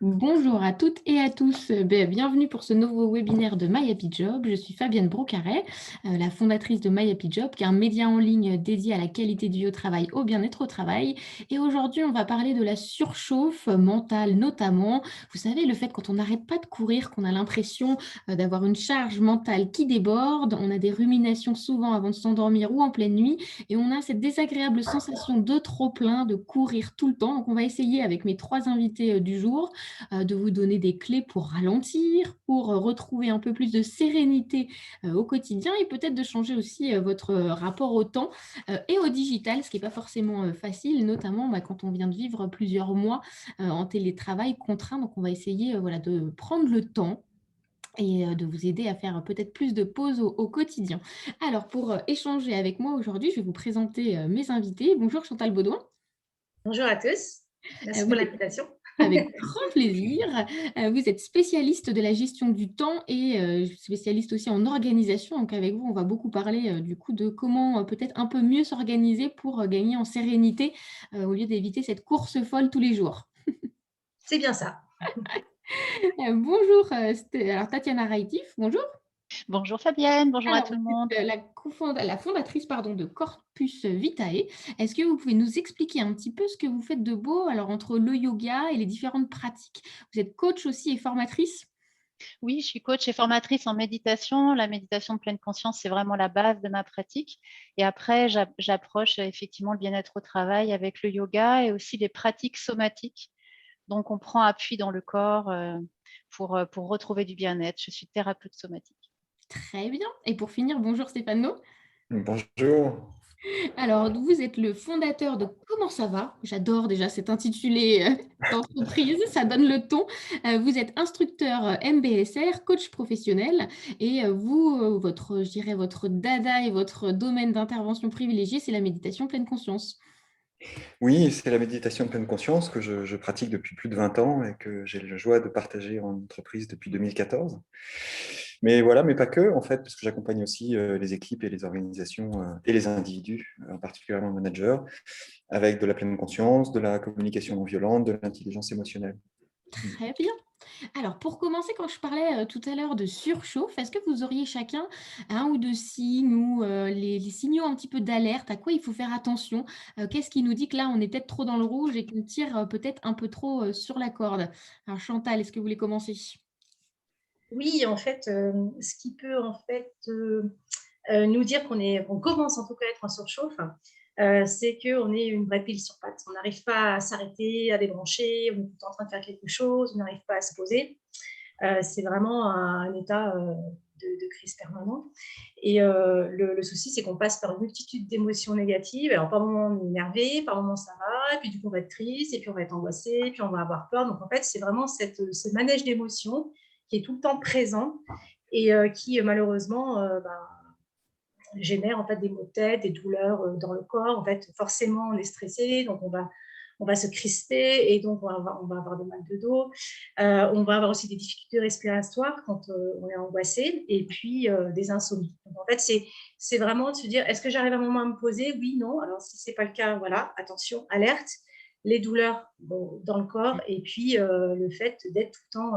Bonjour à toutes et à tous. Bienvenue pour ce nouveau webinaire de My Happy Job. Je suis Fabienne Brocaret, la fondatrice de My Happy Job, qui est un média en ligne dédié à la qualité de vie au travail, au bien-être au travail. Et aujourd'hui, on va parler de la surchauffe mentale notamment. Vous savez, le fait quand on n'arrête pas de courir, qu'on a l'impression d'avoir une charge mentale qui déborde, on a des ruminations souvent avant de s'endormir ou en pleine nuit, et on a cette désagréable sensation de trop-plein, de courir tout le temps. Donc, on va essayer avec mes trois invités du jour de vous donner des clés pour ralentir, pour retrouver un peu plus de sérénité au quotidien et peut-être de changer aussi votre rapport au temps et au digital, ce qui n'est pas forcément facile, notamment quand on vient de vivre plusieurs mois en télétravail contraint. Donc, on va essayer voilà, de prendre le temps et de vous aider à faire peut-être plus de pauses au quotidien. Alors, pour échanger avec moi aujourd'hui, je vais vous présenter mes invités. Bonjour Chantal Baudouin. Bonjour à tous, merci Vous pour êtes l'invitation. avec grand plaisir. Vous êtes spécialiste de la gestion du temps et spécialiste aussi en organisation. Donc avec vous, on va beaucoup parler du coup de comment peut-être un peu mieux s'organiser pour gagner en sérénité au lieu d'éviter cette course folle tous les jours. C'est bien ça. Bonjour, alors Tatiana Raïtif, bonjour. Bonjour Fabienne, bonjour à Alors, tout le vous monde. êtes la fondatrice pardon, de Corpus Vitae. Est-ce que vous pouvez nous expliquer un petit peu ce que vous faites de beau alors, entre le yoga et les différentes pratiques? Vous êtes coach aussi et formatrice? Oui, je suis coach et formatrice en méditation. La méditation de pleine conscience, c'est vraiment la base de ma pratique. Et après, j'approche effectivement le bien-être au travail avec le yoga et aussi les pratiques somatiques. Donc, on prend appui dans le corps pour retrouver du bien-être. Je suis thérapeute somatique. Très bien. Et pour finir, bonjour Stéphano. Bonjour. Alors, vous êtes le fondateur de Comment ça va? J'adore déjà cet intitulé d'entreprise, ça donne le ton. Vous êtes instructeur MBSR, coach professionnel, et votre, je dirais, votre dada et votre domaine d'intervention privilégié, c'est la méditation pleine conscience. Oui, c'est la méditation de pleine conscience que je pratique depuis plus de 20 ans et que j'ai la joie de partager en entreprise depuis 2014. Mais voilà, mais pas que, en fait, parce que j'accompagne aussi les équipes et les organisations et les individus, particulièrement les managers, avec de la pleine conscience, de la communication non violente, de l'intelligence émotionnelle. Très bien. Alors, pour commencer, quand je parlais tout à l'heure de surchauffe, est-ce que vous auriez chacun un ou deux signes ou les signaux un petit peu d'alerte, à quoi il faut faire attention? Qu'est-ce qui nous dit que là, on est peut-être trop dans le rouge et qu'on tire peut-être un peu trop sur la corde? Alors, Chantal, est-ce que vous voulez commencer? Oui, en fait, ce qui peut en fait nous dire qu'on commence en tout cas à être en surchauffe, c'est qu'on est une vraie pile sur pattes. On n'arrive pas à s'arrêter, à débrancher, on est tout le temps en train de faire quelque chose, on n'arrive pas à se poser. C'est vraiment un état de crise permanent. Et le souci, c'est qu'on passe par une multitude d'émotions négatives. Alors, par moments, on est énervé, par moments, ça va, et puis du coup, on va être triste, et puis on va être angoissé, et puis on va avoir peur. Donc, en fait, c'est vraiment ce manège d'émotions qui est tout le temps présent et qui, malheureusement, génère en fait des maux de tête, des douleurs dans le corps. En fait, forcément, on est stressé, donc on va se crisper et donc on va avoir des mal de dos. On va avoir aussi des difficultés respiratoires quand on est angoissé et puis des insomnies. Donc, en fait, c'est vraiment de se dire, est-ce que j'arrive à un moment à me poser? Oui, non. Alors, si ce n'est pas le cas, voilà, attention, alerte. Les douleurs dans le corps et puis le fait d'être tout le temps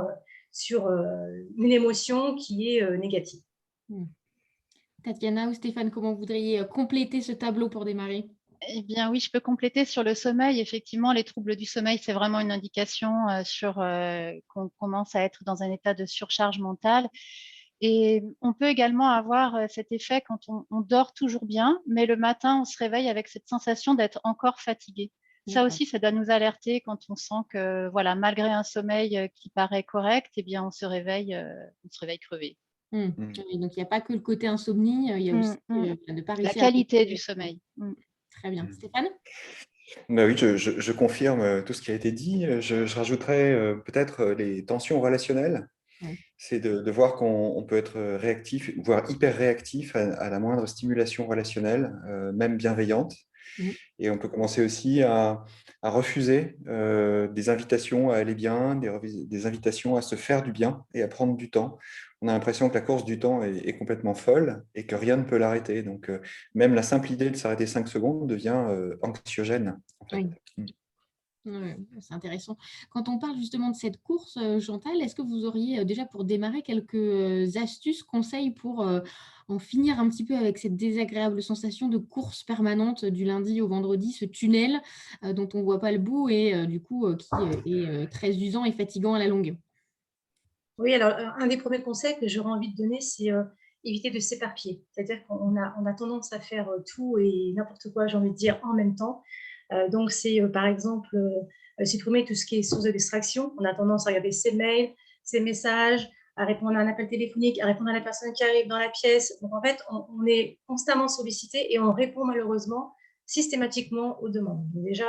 sur une émotion qui est négative. Hmm. Tatiana ou Stéphane, comment vous voudriez compléter ce tableau pour démarrer? Eh bien oui, je peux compléter sur le sommeil. Effectivement, les troubles du sommeil, c'est vraiment une indication qu'on commence à être dans un état de surcharge mentale. Et on peut également avoir cet effet quand on dort toujours bien, mais le matin, on se réveille avec cette sensation d'être encore fatigué. Ça aussi, ça doit nous alerter quand on sent que, voilà, malgré un sommeil qui paraît correct, eh bien, on se réveille crevé. Oui, donc il n'y a pas que le côté insomnie, il y a aussi de ne pas La réussir à qualité du dormir. sommeil. Très bien. Stéphane? Bah oui, je confirme tout ce qui a été dit. Je rajouterais peut-être les tensions relationnelles. Oui. C'est de voir qu'on peut être réactif, voire hyper réactif à la moindre stimulation relationnelle, même bienveillante. Mhm. Et on peut commencer aussi à refuser des invitations à aller bien, des invitations à se faire du bien et à prendre du temps. On a l'impression que la course du temps est complètement folle et que rien ne peut l'arrêter. Donc, même la simple idée de s'arrêter 5 secondes devient anxiogène, en fait. Oui. Ouais, c'est intéressant. Quand on parle justement de cette course, Chantal, est-ce que vous auriez déjà pour démarrer quelques astuces, conseils pour en finir un petit peu avec cette désagréable sensation de course permanente du lundi au vendredi, ce tunnel dont on ne voit pas le bout et du coup qui est très usant et fatigant à la longue? Oui, alors un des premiers conseils que j'aurais envie de donner, c'est éviter de s'éparpiller. C'est-à-dire qu'on a tendance à faire tout et n'importe quoi, j'ai envie de dire, en même temps. Donc, c'est par exemple supprimer tout ce qui est source de distraction. On a tendance à regarder ses mails, ses messages, à répondre à un appel téléphonique, à répondre à la personne qui arrive dans la pièce. Donc, en fait, on est constamment sollicité et on répond malheureusement systématiquement aux demandes. Donc, déjà,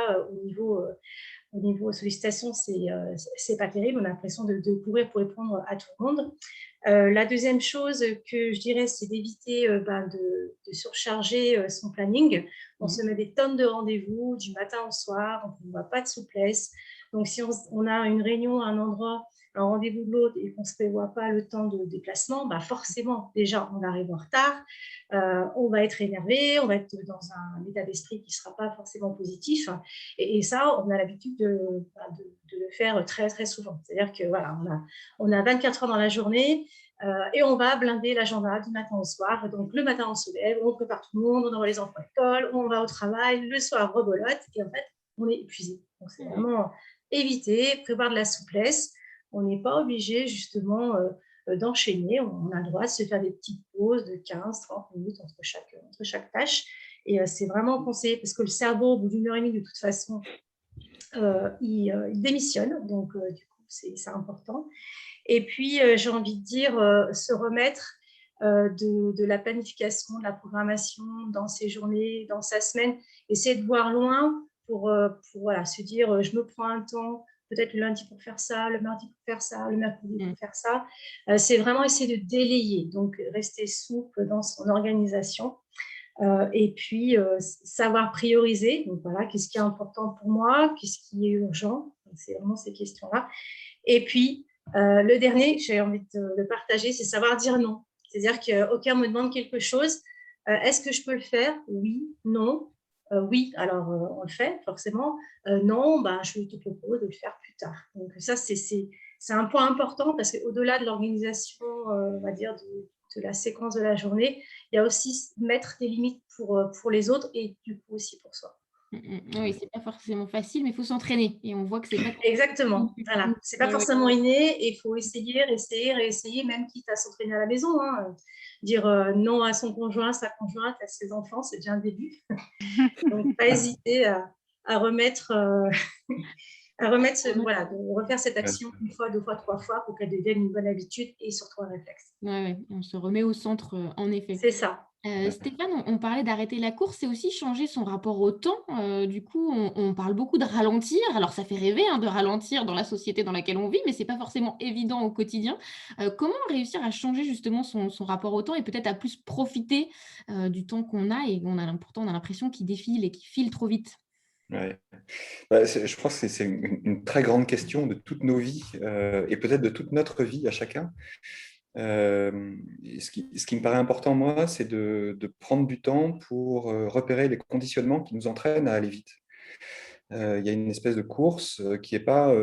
au niveau sollicitation, c'est pas terrible. On a l'impression de courir pour répondre à tout le monde. La deuxième chose que je dirais, c'est d'éviter de surcharger son planning. On se met des tonnes de rendez-vous du matin au soir, donc on ne voit pas de souplesse. Donc, si on a une réunion à un endroit, un rendez-vous de l'autre et qu'on ne se prévoit pas le temps de déplacement, bah forcément, déjà, on arrive en retard, on va être énervé, on va être dans un état d'esprit qui ne sera pas forcément positif. Et ça, on a l'habitude de le faire très, très souvent. C'est-à-dire que voilà, on a 24 heures dans la journée et on va blinder l'agenda du matin au soir. Donc, le matin, on se lève, on prépare tout le monde, on envoie les enfants à l'école, on va au travail, le soir, rebolote et en fait, on est épuisé. Donc, c'est vraiment éviter, prévoir de la souplesse. On n'est pas obligé justement d'enchaîner. On a le droit de se faire des petites pauses de 15-30 minutes entre chaque tâche. Et c'est vraiment conseillé parce que le cerveau, au bout d'une heure et demie, de toute façon, il démissionne. Donc, du coup, c'est important. Et puis, j'ai envie de dire, se remettre de la planification, de la programmation dans ses journées, dans sa semaine. Essayer de voir loin pour voilà, se dire, je me prends un temps, peut-être le lundi pour faire ça, le mardi pour faire ça, le mercredi pour faire ça. C'est vraiment essayer de délayer, donc rester souple dans son organisation. Et puis, savoir prioriser. Donc, voilà, qu'est-ce qui est important pour moi, qu'est-ce qui est urgent. C'est vraiment ces questions-là. Et puis, le dernier, j'ai envie de le partager, c'est savoir dire non. C'est-à-dire qu'aucun me demande quelque chose. Est-ce que je peux le faire? Oui, non. Oui, alors on le fait forcément. Non, bah, je te propose de le faire plus tard. Donc ça, c'est un point important parce qu'au-delà de l'organisation, on va dire, de la séquence de la journée, il y a aussi mettre des limites pour les autres et du coup aussi pour soi. Oui, c'est pas forcément facile, mais il faut s'entraîner et on voit que c'est pas Exactement, voilà. C'est pas ouais, ouais. forcément inné et il faut essayer, réessayer, réessayer, même quitte à s'entraîner à la maison. Hein. Dire non à son conjoint, sa conjointe, à ses enfants, c'est déjà un début. Donc, pas hésiter à remettre, voilà, de refaire cette action une fois, deux fois, trois fois pour qu'elle devienne une bonne habitude et surtout un réflexe. Ouais, on se remet au centre, en effet. C'est ça. Stéphane, on parlait d'arrêter la course, c'est aussi changer son rapport au temps. Du coup, on parle beaucoup de ralentir. Alors, ça fait rêver, hein, de ralentir dans la société dans laquelle on vit, mais c'est pas forcément évident au quotidien. Comment réussir à changer justement son rapport au temps et peut-être à plus profiter, du temps qu'on a et pourtant on a l'impression qu'il défile et qu'il file trop vite? Ouais. Je crois que c'est une très grande question de toutes nos vies et peut-être de toute notre vie à chacun. Ce qui me paraît important, moi, c'est de prendre du temps pour repérer les conditionnements qui nous entraînent à aller vite. Il y a une espèce de course qui est pas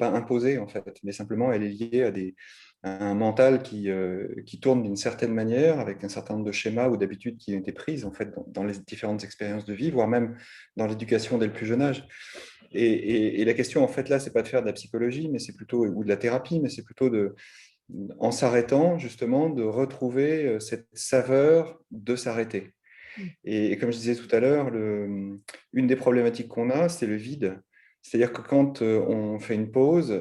imposée, en fait, mais simplement elle est liée à un mental qui tourne d'une certaine manière, avec un certain nombre de schémas ou d'habitudes qui ont été prises en fait, dans les différentes expériences de vie, voire même dans l'éducation dès le plus jeune âge. Et la question, en fait, là, c'est pas de faire de la psychologie, mais c'est plutôt, ou de la thérapie, mais c'est plutôt en s'arrêtant, justement, de retrouver cette saveur de s'arrêter. Et comme je disais tout à l'heure, une des problématiques qu'on a, c'est le vide. C'est-à-dire que quand on fait une pause,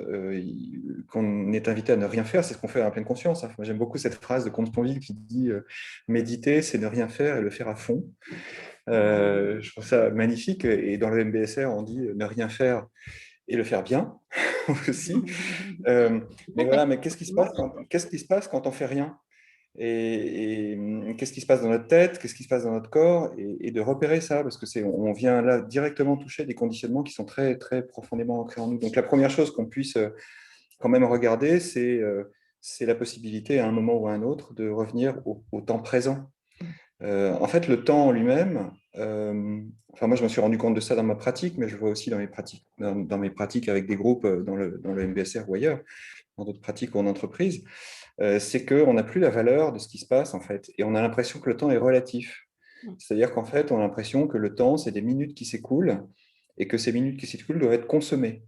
qu'on est invité à ne rien faire, c'est ce qu'on fait en pleine conscience. Moi, j'aime beaucoup cette phrase de Comte Sponville qui dit méditer, c'est ne rien faire et le faire à fond. Je trouve ça magnifique. Et dans le MBSR, on dit ne rien faire et le faire bien aussi. Mais voilà, mais qu'est-ce qui se passe quand on fait rien? Et qu'est-ce qui se passe dans notre tête, qu'est-ce qui se passe dans notre corps, et de repérer ça, parce que on vient là directement toucher des conditionnements qui sont très, très profondément ancrés en nous. Donc la première chose qu'on puisse quand même regarder, c'est la possibilité à un moment ou à un autre de revenir au temps présent. En fait, le temps en lui-même, enfin moi je me suis rendu compte de ça dans ma pratique, mais je le vois aussi dans mes pratiques avec des groupes dans le MBSR ou ailleurs, dans d'autres pratiques ou en entreprise, c'est qu'on n'a plus la valeur de ce qui se passe en fait, et on a l'impression que le temps est relatif. C'est-à-dire qu'en fait, on a l'impression que le temps, c'est des minutes qui s'écoulent, et que ces minutes qui s'écoulent doivent être consommées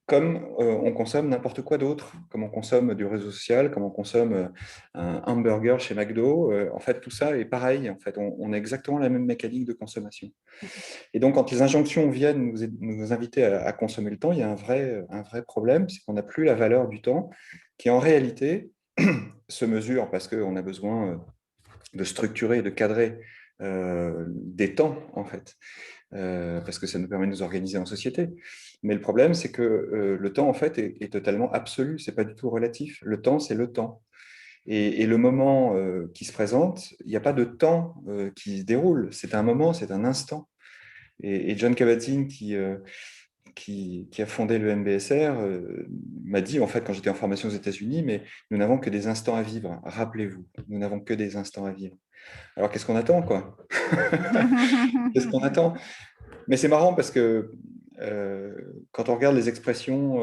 comme on consomme n'importe quoi d'autre, comme on consomme du réseau social, comme on consomme un hamburger chez McDo. En fait, tout ça est pareil. En fait, on a exactement la même mécanique de consommation. Et donc, quand les injonctions viennent nous inviter à consommer le temps, il y a un vrai problème, c'est qu'on n'a plus la valeur du temps, qui en réalité se mesure parce qu'on a besoin de structurer, de cadrer des temps, en fait. Parce que ça nous permet de nous organiser en société. Mais le problème, c'est que le temps, en fait, est totalement absolu. Ce n'est pas du tout relatif. Le temps, c'est le temps. Et le moment qui se présente, il n'y a pas de temps qui se déroule. C'est un moment, c'est un instant. Et John Kabat-Zinn, qui a fondé le MBSR, m'a dit, en fait, quand j'étais en formation aux États-Unis, mais nous n'avons que des instants à vivre. Rappelez-vous, nous n'avons que des instants à vivre. Alors, qu'est-ce qu'on attend, quoi? Qu'est-ce qu'on attend? Mais c'est marrant parce que quand on regarde les expressions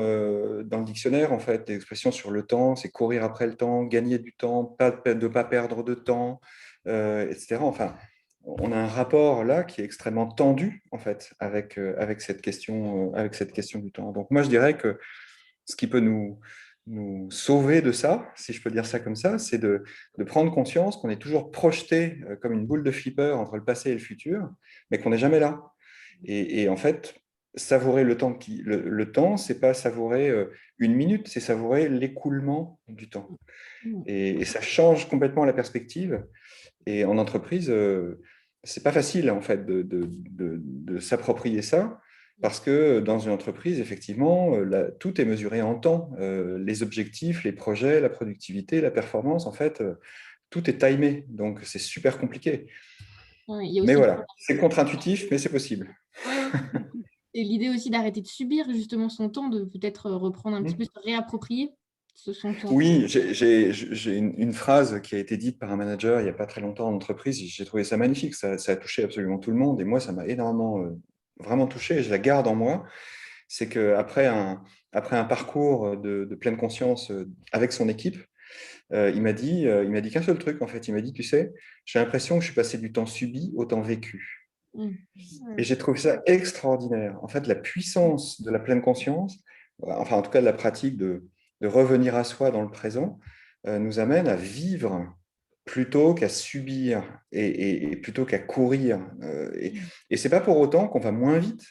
dans le dictionnaire, en fait, les expressions sur le temps, c'est courir après le temps, gagner du temps, de ne pas perdre de temps, etc. Enfin, on a un rapport là qui est extrêmement tendu, en fait, avec cette question du temps. Donc moi, je dirais que ce qui peut nous sauver de ça, si je peux dire ça comme ça, c'est de prendre conscience qu'on est toujours projeté comme une boule de flipper entre le passé et le futur, mais qu'on n'est jamais là. Et en fait, savourer le temps, le temps, c'est pas savourer une minute, c'est savourer l'écoulement du temps. Et ça change complètement la perspective. Et en entreprise, c'est pas facile en fait de s'approprier ça. Parce que dans une entreprise, effectivement, tout est mesuré en temps. Les objectifs, les projets, la productivité, la performance, en fait, tout est timé. Donc, c'est super compliqué. Ouais, il y a Mais aussi voilà, c'est contre-intuitif, mais c'est possible. ouais. Et l'idée aussi d'arrêter de subir justement son temps, de peut-être reprendre un petit Hmm. peu, se réapproprier son temps. Oui, j'ai une phrase qui a été dite par un manager il n'y a pas très longtemps en entreprise. J'ai trouvé ça magnifique. Ça a touché absolument tout le monde. Et moi, ça m'a énormément, vraiment touché. Et je la garde en moi. C'est qu'après après un parcours de pleine conscience avec son équipe, il m'a dit qu'un seul truc, en fait. Il m'a dit, tu sais, j'ai l'impression que je suis passé du temps subi au temps vécu. Mm. Et j'ai trouvé ça extraordinaire. En fait, la puissance de la pleine conscience, enfin en tout cas de la pratique de revenir à soi dans le présent, nous amène à vivre plutôt qu'à subir et plutôt qu'à courir. Et ce n'est pas pour autant qu'on va moins vite,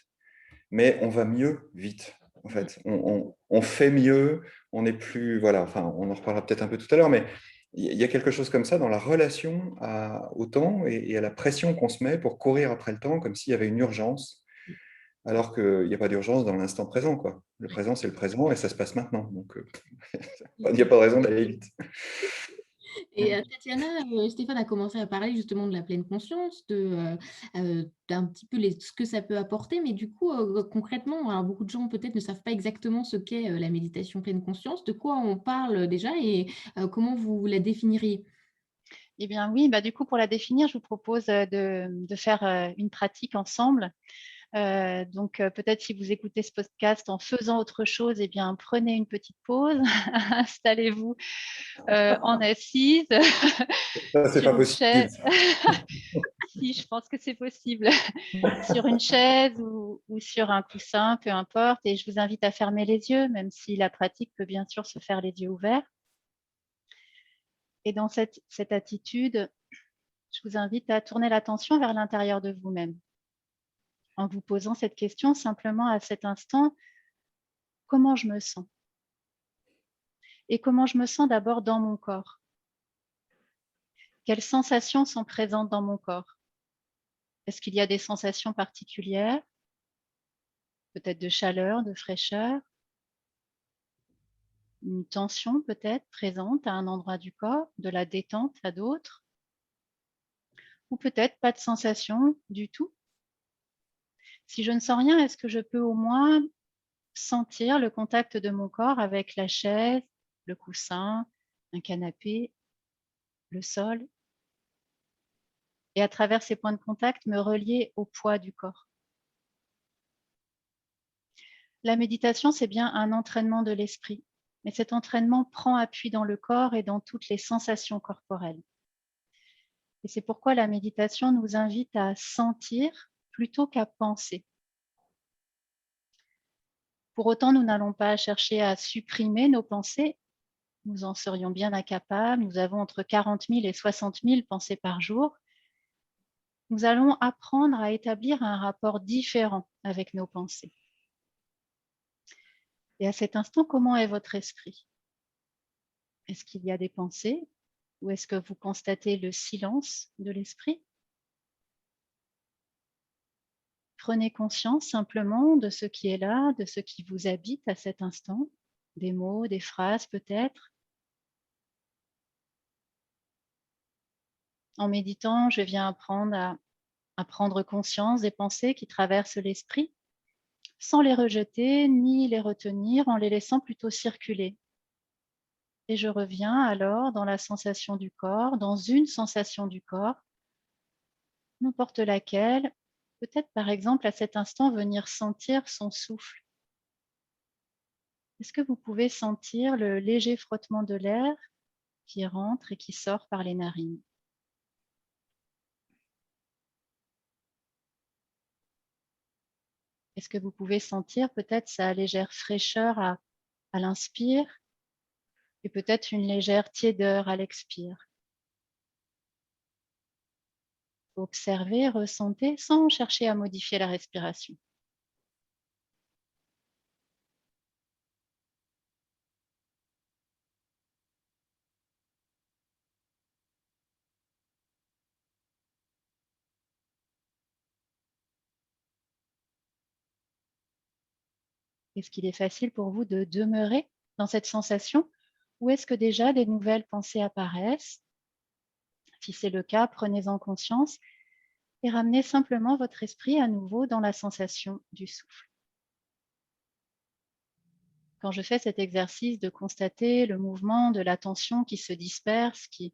mais on va mieux vite. En fait, on fait mieux, on n'est plus, voilà, enfin, on en reparlera peut-être un peu tout à l'heure, mais il y a quelque chose comme ça dans la relation au temps et à la pression qu'on se met pour courir après le temps, comme s'il y avait une urgence, alors qu'il n'y a pas d'urgence dans l'instant présent, quoi. Le présent, c'est le présent et ça se passe maintenant. Donc, il n'y a pas de raison d'aller vite. Et Tatiana, Stéphane a commencé à parler justement de la pleine conscience, d'un petit peu ce que ça peut apporter, mais du coup, concrètement, alors beaucoup de gens peut-être ne savent pas exactement ce qu'est la méditation pleine conscience. De quoi on parle déjà et comment vous la définiriez? Eh bien oui, bah, du coup, pour la définir, je vous propose de faire une pratique ensemble. Donc, peut-être si vous écoutez ce podcast en faisant autre chose, eh bien, prenez une petite pause, installez-vous en assise Ça, c'est sur pas une possible. chaise. Si, je pense que c'est possible. Sur une chaise ou sur un coussin, peu importe. Et je vous invite à fermer les yeux, même si la pratique peut bien sûr se faire les yeux ouverts. Et dans cette attitude, je vous invite à tourner l'attention vers l'intérieur de vous-même. En vous posant cette question simplement à cet instant, comment je me sens? Et comment je me sens d'abord dans mon corps? Quelles sensations sont présentes dans mon corps? Est-ce qu'il y a des sensations particulières? Peut-être de chaleur, de fraîcheur? Une tension peut-être présente à un endroit du corps, de la détente à d'autres? Ou peut-être pas de sensation du tout? Si je ne sens rien, est-ce que je peux au moins sentir le contact de mon corps avec la chaise, le coussin, un canapé, le sol? et à travers ces points de contact, me relier au poids du corps. La méditation, c'est bien un entraînement de l'esprit, mais cet entraînement prend appui dans le corps et dans toutes les sensations corporelles. Et c'est pourquoi la méditation nous invite à sentir plutôt qu'à penser. Pour autant, nous n'allons pas chercher à supprimer nos pensées. Nous en serions bien incapables. Nous avons entre 40 000 et 60 000 pensées par jour. Nous allons apprendre à établir un rapport différent avec nos pensées. Et à cet instant, comment est votre esprit? Est-ce qu'il y a des pensées ou est-ce que vous constatez le silence de l'esprit? Prenez conscience simplement de ce qui est là, de ce qui vous habite à cet instant, des mots, des phrases peut-être. En méditant, je viens apprendre à prendre conscience des pensées qui traversent l'esprit, sans les rejeter ni les retenir, en les laissant plutôt circuler. Et je reviens alors dans la sensation du corps, dans une sensation du corps, n'importe laquelle, peut-être par exemple à cet instant venir sentir son souffle. Est-ce que vous pouvez sentir le léger frottement de l'air qui rentre et qui sort par les narines? Est-ce que vous pouvez sentir peut-être sa légère fraîcheur à l'inspire et peut-être une légère tiédeur à l'expire? Observez, ressentez sans chercher à modifier la respiration. Est-ce qu'il est facile pour vous de demeurer dans cette sensation ou est-ce que déjà des nouvelles pensées apparaissent? Si c'est le cas, prenez-en conscience et ramenez simplement votre esprit à nouveau dans la sensation du souffle. Quand je fais cet exercice de constater le mouvement de l'attention qui se disperse, qui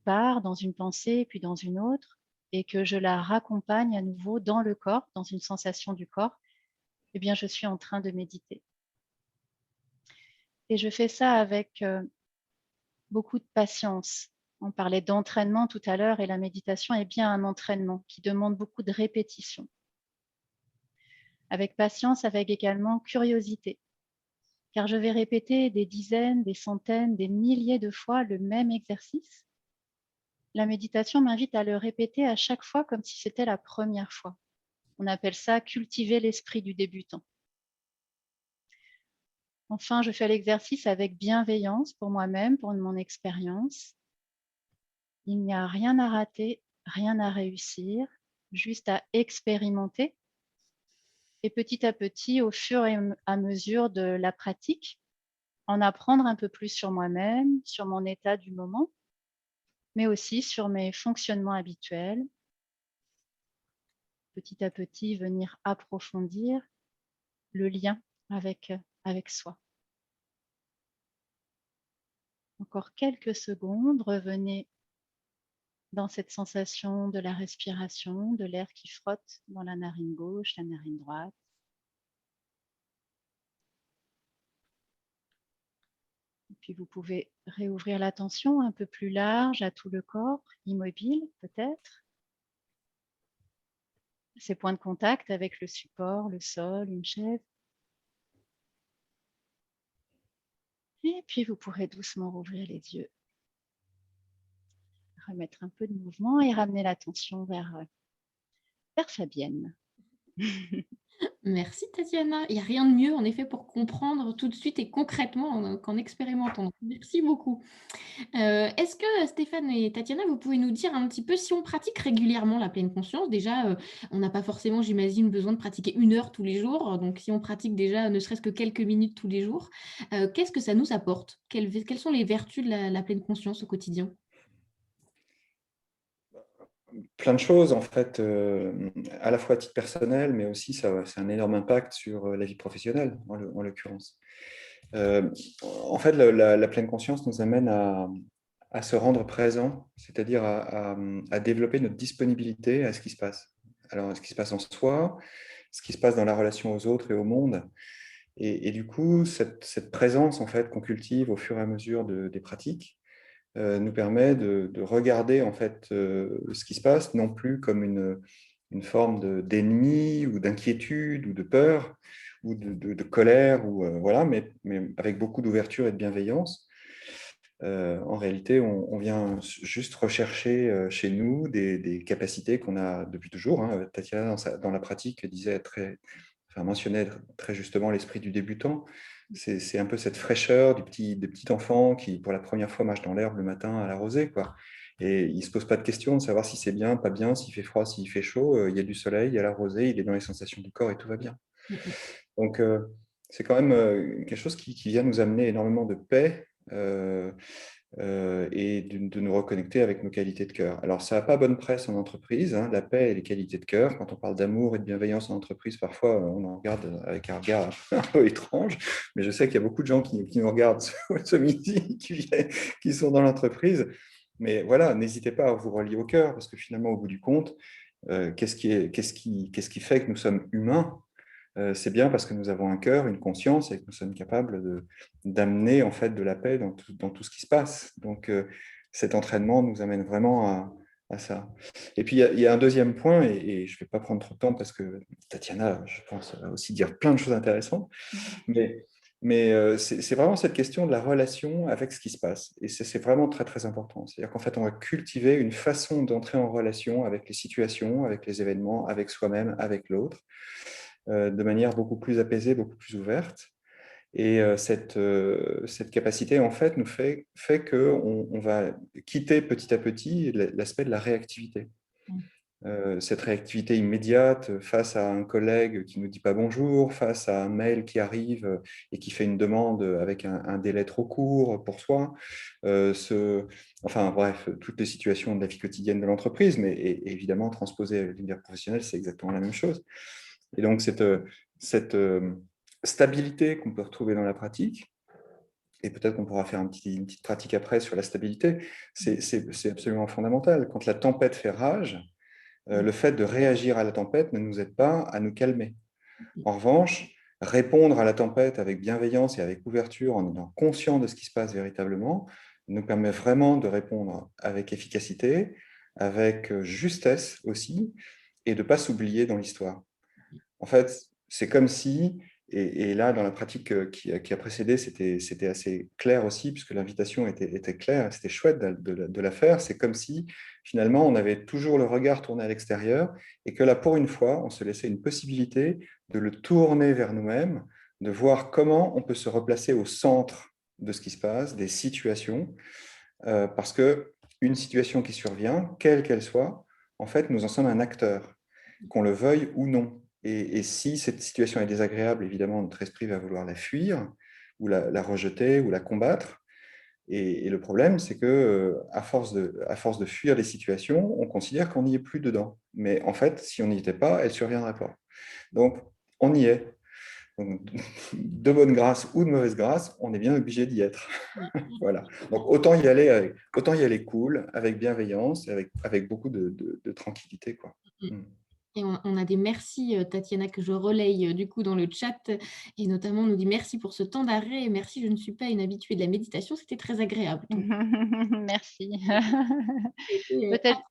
part dans une pensée puis dans une autre, et que je la raccompagne à nouveau dans le corps, dans une sensation du corps, eh bien, je suis en train de méditer. Et je fais ça avec beaucoup de patience. On parlait d'entraînement tout à l'heure et la méditation est bien un entraînement qui demande beaucoup de répétition. Avec patience, avec également curiosité. Car je vais répéter des dizaines, des centaines, des milliers de fois le même exercice. La méditation m'invite à le répéter à chaque fois comme si c'était la première fois. On appelle ça cultiver l'esprit du débutant. Enfin, je fais l'exercice avec bienveillance pour moi-même, pour mon expérience. Il n'y a rien à rater, rien à réussir, juste à expérimenter. Et petit à petit, au fur et à mesure de la pratique, en apprendre un peu plus sur moi-même, sur mon état du moment, mais aussi sur mes fonctionnements habituels. Petit à petit, venir approfondir le lien avec soi. Encore quelques secondes, revenez dans cette sensation de la respiration, de l'air qui frotte dans la narine gauche, la narine droite. Et puis vous pouvez réouvrir l'attention un peu plus large à tout le corps, immobile peut-être. Ces points de contact avec le support, le sol, une chaise. Et puis vous pourrez doucement rouvrir les yeux. Remettre un peu de mouvement et ramener l'attention vers Fabienne. Merci Tatiana. Il n'y a rien de mieux en effet pour comprendre tout de suite et concrètement qu'en expérimentant. Donc, merci beaucoup. Est-ce que Stéphane et Tatiana, vous pouvez nous dire un petit peu si on pratique régulièrement la pleine conscience? Déjà, on n'a pas forcément, j'imagine, besoin de pratiquer 1 heure tous les jours. Donc, si on pratique déjà ne serait-ce que quelques minutes tous les jours, qu'est-ce que ça nous apporte? Quelles sont les vertus de la pleine conscience au quotidien? Plein de choses, en fait, à la fois à titre personnel, mais aussi ça a un énorme impact sur la vie professionnelle, en l'occurrence. En fait, la pleine conscience nous amène à se rendre présent, c'est-à-dire à développer notre disponibilité à ce qui se passe. Alors, ce qui se passe en soi, ce qui se passe dans la relation aux autres et au monde. Et du coup, cette présence en fait, qu'on cultive au fur et à mesure des pratiques nous permet de regarder en fait, ce qui se passe, non plus comme une forme d'ennemi ou d'inquiétude ou de peur ou de colère, ou, voilà, mais avec beaucoup d'ouverture et de bienveillance. En réalité, on vient juste rechercher chez nous des capacités qu'on a depuis toujours. Hein. Tatiana, dans la pratique, mentionnait très justement l'esprit du débutant. C'est un peu cette fraîcheur des petits enfants qui, pour la première fois, marchent dans l'herbe le matin à la rosée, quoi. Et il ne se pose pas de question de savoir si c'est bien, pas bien, s'il fait froid, s'il fait chaud. Il y a du soleil, il y a la rosée, il est dans les sensations du corps et tout va bien. Donc, c'est quand même quelque chose qui vient nous amener énormément de paix et de nous reconnecter avec nos qualités de cœur. Alors, ça n'a pas bonne presse en entreprise, hein, la paix et les qualités de cœur. Quand on parle d'amour et de bienveillance en entreprise, parfois, on en regarde avec un regard un peu étrange, mais je sais qu'il y a beaucoup de gens qui nous regardent ce midi, qui sont dans l'entreprise. Mais voilà, n'hésitez pas à vous relier au cœur, parce que finalement, au bout du compte, qu'est-ce qui fait que nous sommes humains? C'est bien parce que nous avons un cœur, une conscience, et que nous sommes capables d'amener en fait de la paix dans tout ce qui se passe. Donc, cet entraînement nous amène vraiment à ça. Et puis, il y a un deuxième point, et je ne vais pas prendre trop de temps parce que Tatiana, je pense, va aussi dire plein de choses intéressantes, mais c'est vraiment cette question de la relation avec ce qui se passe. Et c'est vraiment très, très important. C'est-à-dire qu'en fait, on va cultiver une façon d'entrer en relation avec les situations, avec les événements, avec soi-même, avec l'autre, de manière beaucoup plus apaisée, beaucoup plus ouverte. Et cette capacité, en fait, fait qu'on on va quitter petit à petit l'aspect de la réactivité. Cette réactivité immédiate face à un collègue qui ne nous dit pas bonjour, face à un mail qui arrive et qui fait une demande avec un délai trop court pour soi. Enfin bref, toutes les situations de la vie quotidienne de l'entreprise, mais évidemment transposées à l'univers professionnel, c'est exactement la même chose. Et donc, cette stabilité qu'on peut retrouver dans la pratique, et peut-être qu'on pourra faire une petite pratique après sur la stabilité, c'est absolument fondamental. Quand la tempête fait rage, le fait de réagir à la tempête ne nous aide pas à nous calmer. En revanche, répondre à la tempête avec bienveillance et avec ouverture, en étant conscient de ce qui se passe véritablement, nous permet vraiment de répondre avec efficacité, avec justesse aussi, et de ne pas s'oublier dans l'histoire. En fait, c'est comme si, et là, dans la pratique qui a précédé, c'était assez clair aussi, puisque l'invitation était claire, c'était chouette de la faire. C'est comme si, finalement, on avait toujours le regard tourné à l'extérieur, et que là, pour une fois, on se laissait une possibilité de le tourner vers nous-mêmes, de voir comment on peut se replacer au centre de ce qui se passe, des situations, parce qu'une situation qui survient, quelle qu'elle soit, en fait, nous en sommes un acteur, qu'on le veuille ou non. Et si cette situation est désagréable, évidemment, notre esprit va vouloir la fuir, ou la rejeter, ou la combattre. Et le problème, c'est que à force de fuir les situations, on considère qu'on n'y est plus dedans. Mais en fait, si on n'y était pas, elle ne surviendrait pas. Donc, on y est. Donc, de bonne grâce ou de mauvaise grâce, on est bien obligé d'y être. Voilà. Donc, autant y aller cool, avec bienveillance, et avec beaucoup de tranquillité, quoi. Et on a des merci, Tatiana, que je relaye du coup dans le chat, et notamment on nous dit merci pour ce temps d'arrêt et merci, je ne suis pas une habituée de la méditation, c'était très agréable. Merci. Peut-être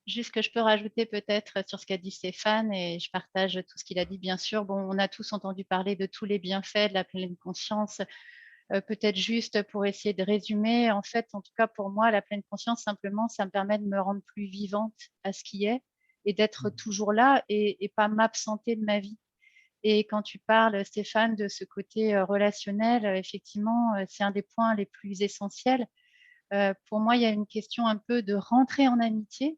juste que je peux rajouter peut-être sur ce qu'a dit Stéphane, et je partage tout ce qu'il a dit, bien sûr. Bon, on a tous entendu parler de tous les bienfaits de la pleine conscience. Peut-être juste pour essayer de résumer, en fait, en tout cas pour moi, la pleine conscience, simplement, ça me permet de me rendre plus vivante à ce qui est et d'être toujours là et pas m'absenter de ma vie. Et quand tu parles, Stéphane, de ce côté relationnel, effectivement, c'est un des points les plus essentiels. Pour moi, il y a une question un peu de rentrer en amitié,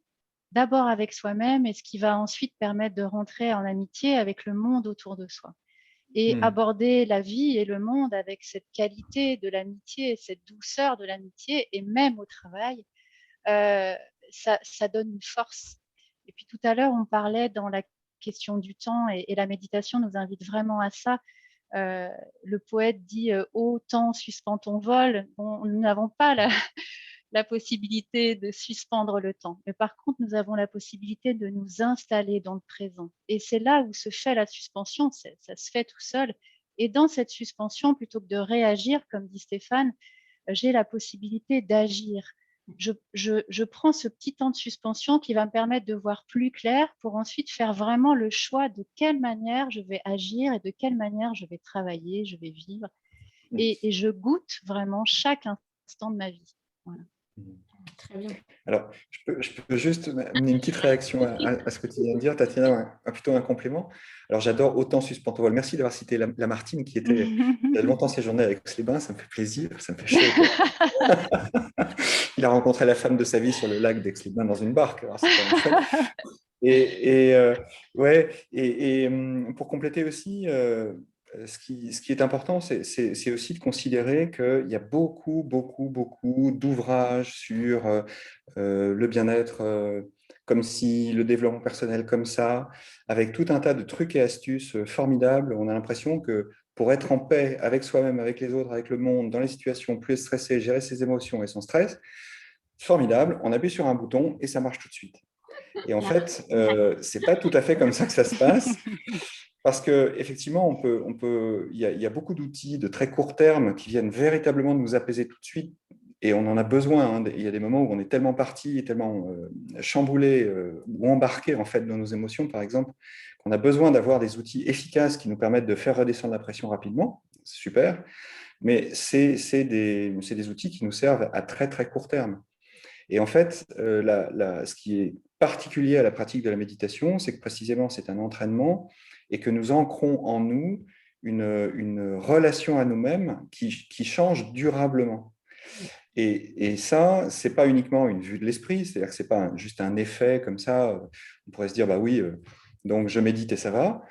d'abord avec soi-même, et ce qui va ensuite permettre de rentrer en amitié avec le monde autour de soi. Et aborder la vie et le monde avec cette qualité de l'amitié, cette douceur de l'amitié, et même au travail, ça donne une force. Et puis tout à l'heure, on parlait dans la question du temps, et la méditation nous invite vraiment à ça, Le poète dit « Ô temps, suspends ton vol ». Bon, nous n'avons pas la possibilité de suspendre le temps. Mais par contre, nous avons la possibilité de nous installer dans le présent. Et c'est là où se fait la suspension, ça se fait tout seul. Et dans cette suspension, plutôt que de réagir, comme dit Stéphane, j'ai la possibilité d'agir. Je prends ce petit temps de suspension qui va me permettre de voir plus clair pour ensuite faire vraiment le choix de quelle manière je vais agir et de quelle manière je vais travailler, je vais vivre. Et je goûte vraiment chaque instant de ma vie. Voilà. Très bien. Alors, je peux juste amener une petite réaction à ce que tu viens de dire, Tatiana, plutôt un complément. Alors, j'adore autant suspendre ton vol. Merci d'avoir cité Lamartine, qui a longtemps séjourné avec Aix-les-Bains. Ça me fait plaisir, ça me fait chaud. Il a rencontré la femme de sa vie sur le lac d'Aix-les-Bains dans une barque. Alors, c'est quand même chouette. Pour compléter aussi, ce qui est important, c'est aussi de considérer qu'il y a beaucoup d'ouvrages sur le bien-être comme si, le développement personnel comme ça, avec tout un tas de trucs et astuces formidables. On a l'impression que pour être en paix avec soi-même, avec les autres, avec le monde, dans les situations plus stressées, gérer ses émotions et son stress, formidable, on appuie sur un bouton et ça marche tout de suite. Et en fait, ce n'est pas tout à fait comme ça que ça se passe. Parce qu'effectivement, il y a beaucoup d'outils de très court terme qui viennent véritablement nous apaiser tout de suite. Et on en a besoin. Hein. Il y a des moments où on est tellement parti, tellement chamboulé ou embarqué en fait, dans nos émotions, par exemple, qu'on a besoin d'avoir des outils efficaces qui nous permettent de faire redescendre la pression rapidement. C'est super. Mais c'est des outils qui nous servent à très court terme. Et en fait, ce qui est particulier à la pratique de la méditation, c'est que précisément, c'est un entraînement et que nous ancrons en nous une relation à nous-mêmes qui change durablement. Et ça, ce n'est pas uniquement une vue de l'esprit, c'est-à-dire que ce n'est pas juste un effet comme ça. On pourrait se dire, bah oui, donc je médite et ça va.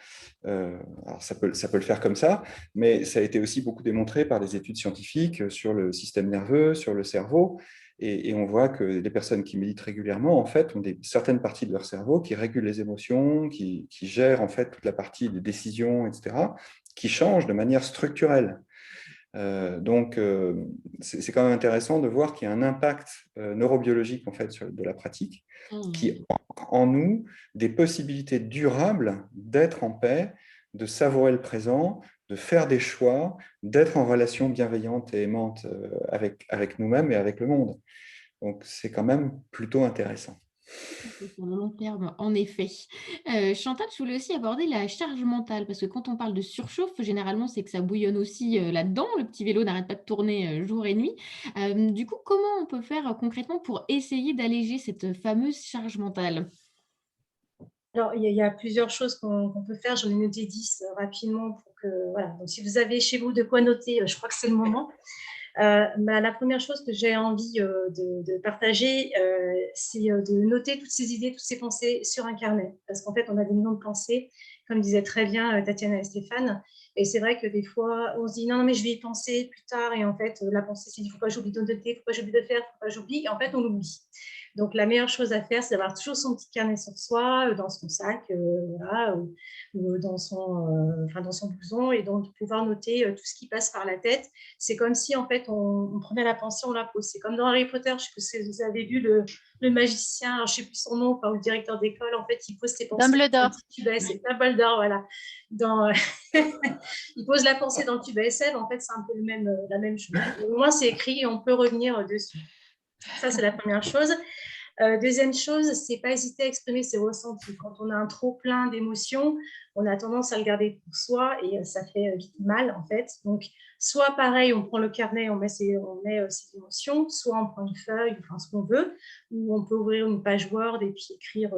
Alors ça peut le faire comme ça, mais ça a été aussi beaucoup démontré par des études scientifiques sur le système nerveux, sur le cerveau. Et on voit que les personnes qui méditent régulièrement, en fait, ont certaines parties de leur cerveau qui régulent les émotions, qui gèrent en fait toute la partie des décisions, etc., qui changent de manière structurelle. Donc, c'est quand même intéressant de voir qu'il y a un impact neurobiologique en fait de la pratique qui ancre en nous des possibilités durables d'être en paix, de savourer le présent, de faire des choix, d'être en relation bienveillante et aimante avec nous-mêmes et avec le monde. Donc, c'est quand même plutôt intéressant. Sur le long terme, en effet. Chantal, je voulais aussi aborder la charge mentale, parce que quand on parle de surchauffe, généralement, c'est que ça bouillonne aussi là-dedans. Le petit vélo n'arrête pas de tourner jour et nuit. Du coup, comment on peut faire concrètement pour essayer d'alléger cette fameuse charge mentale? Alors, il y a plusieurs choses qu'on peut faire. J'en ai noté 10 rapidement pour que, voilà. Donc, si vous avez chez vous de quoi noter, je crois que c'est le moment. La première chose que j'ai envie de partager, c'est de noter toutes ces idées, toutes ces pensées sur un carnet. Parce qu'en fait, on a des millions de pensées, comme disait très bien Tatiana et Stéphane. Et c'est vrai que des fois, on se dit non, mais je vais y penser plus tard. Et en fait, la pensée, c'est il ne faut pas que j'oublie de noter, il ne faut pas que j'oublie de faire, il ne faut pas que j'oublie. Et en fait, on l'oublie. Donc, la meilleure chose à faire, c'est d'avoir toujours son petit carnet sur soi, dans son sac, voilà, ou dans son blouson, et donc de pouvoir noter tout ce qui passe par la tête. C'est comme si, en fait, on prenait la pensée, on la pose. C'est comme dans Harry Potter, je ne sais pas si vous avez vu le magicien, je ne sais plus son nom, ou le directeur d'école, en fait, il pose ses pensées dans un petit tube à SF. Dumbledore, voilà. Il pose la pensée dans le tube à SF, en fait, c'est un peu la même chose. Au moins, c'est écrit et on peut revenir dessus. Ça, c'est la première chose. Deuxième chose, c'est pas hésiter à exprimer ses ressentis. Quand on a un trop plein d'émotions, on a tendance à le garder pour soi et ça fait vite mal en fait. Donc, soit pareil, on prend le carnet, on met ses émotions, soit on prend une feuille, enfin ce qu'on veut, ou on peut ouvrir une page Word et puis écrire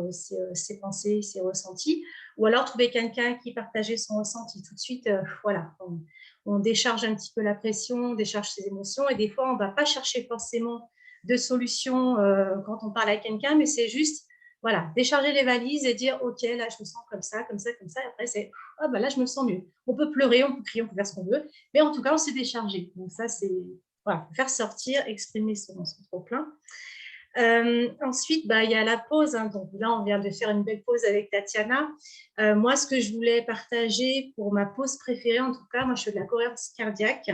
ses pensées, ses ressentis, ou alors trouver quelqu'un qui partageait son ressenti tout de suite. Voilà, on décharge un petit peu la pression, on décharge ses émotions et des fois, on va pas chercher forcément de solutions quand on parle à quelqu'un, mais c'est juste voilà, décharger les valises et dire ok, là je me sens comme ça, comme ça, comme ça. Et après c'est ah bah là je me sens mieux. On peut pleurer, on peut crier, on peut faire ce qu'on veut, mais en tout cas on s'est déchargé. Donc ça c'est voilà, faire sortir, exprimer son trop plein. Ensuite, il y a la pause. Donc là, on vient de faire une belle pause avec Tatiana. Moi, ce que je voulais partager pour ma pause préférée, en tout cas, moi, je fais de la cohérence cardiaque.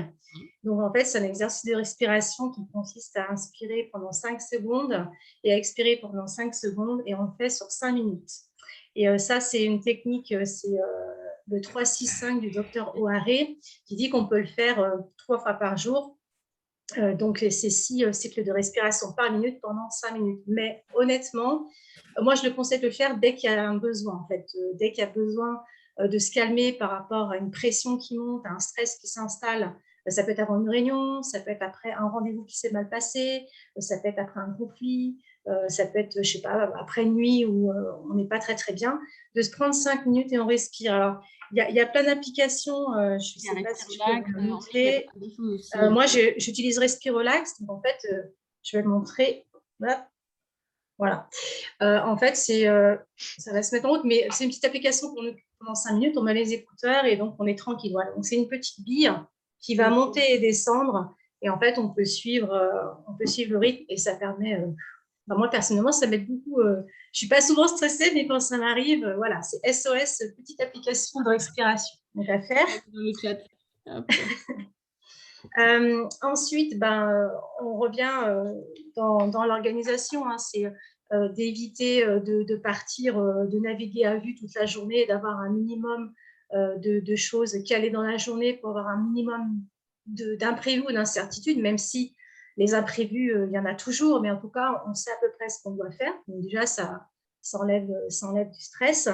Donc, en fait, c'est un exercice de respiration qui consiste à inspirer pendant 5 secondes et à expirer pendant 5 secondes. Et on le fait sur 5 minutes. Et ça, c'est une technique, c'est le 3-6-5 du docteur O'Haré qui dit qu'on peut le faire 3 fois par jour. Donc, c'est 6 cycles de respiration par minute pendant 5 minutes. Mais honnêtement, moi, je le conseille de le faire dès qu'il y a un besoin, en fait. Dès qu'il y a besoin de se calmer par rapport à une pression qui monte, à un stress qui s'installe. Ça peut être avant une réunion, ça peut être après un rendez-vous qui s'est mal passé, ça peut être après un conflit, ça peut être, je ne sais pas, après une nuit où on n'est pas très, très bien, de se prendre 5 minutes et on respire. Alors, il y a plein d'applications, je ne sais pas si je peux vous le montrer. Moi, j'utilise Respirelax. Donc, en fait, je vais le montrer. Voilà. En fait, ça va se mettre en route, mais c'est une petite application pour nous pendant 5 minutes. On met les écouteurs et donc on est tranquille. Voilà. Donc, c'est une petite bille qui va monter et descendre. Et en fait, on peut suivre le rythme et ça permet. Moi, personnellement, ça m'aide beaucoup. Je ne suis pas souvent stressée, mais quand ça m'arrive, voilà, c'est SOS, petite application de respiration. Donc, à faire. Dans le chat. Ensuite, on revient dans l'organisation. C'est d'éviter de partir, de naviguer à vue toute la journée, d'avoir un minimum de choses calées dans la journée pour avoir un minimum d'imprévus ou d'incertitudes, même si les imprévus, il y en a toujours, mais en tout cas, on sait à peu près ce qu'on doit faire. Donc déjà, ça enlève du stress.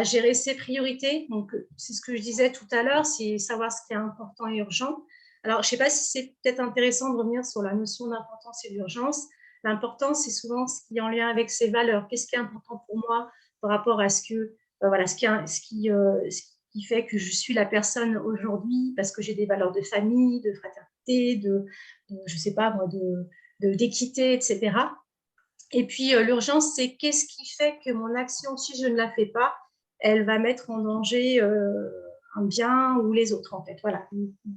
Gérer ses priorités, donc c'est ce que je disais tout à l'heure, c'est savoir ce qui est important et urgent. Alors, je ne sais pas si c'est peut-être intéressant de revenir sur la notion d'importance et d'urgence. L'importance, c'est souvent ce qui est en lien avec ses valeurs. Qu'est-ce qui est important pour moi par rapport à ce qui fait que je suis la personne aujourd'hui, parce que j'ai des valeurs de famille, de fraternité, je ne sais pas moi, d'équité, etc. Et puis, l'urgence, c'est qu'est-ce qui fait que mon action, si je ne la fais pas, elle va mettre en danger un bien ou les autres, en fait. Voilà.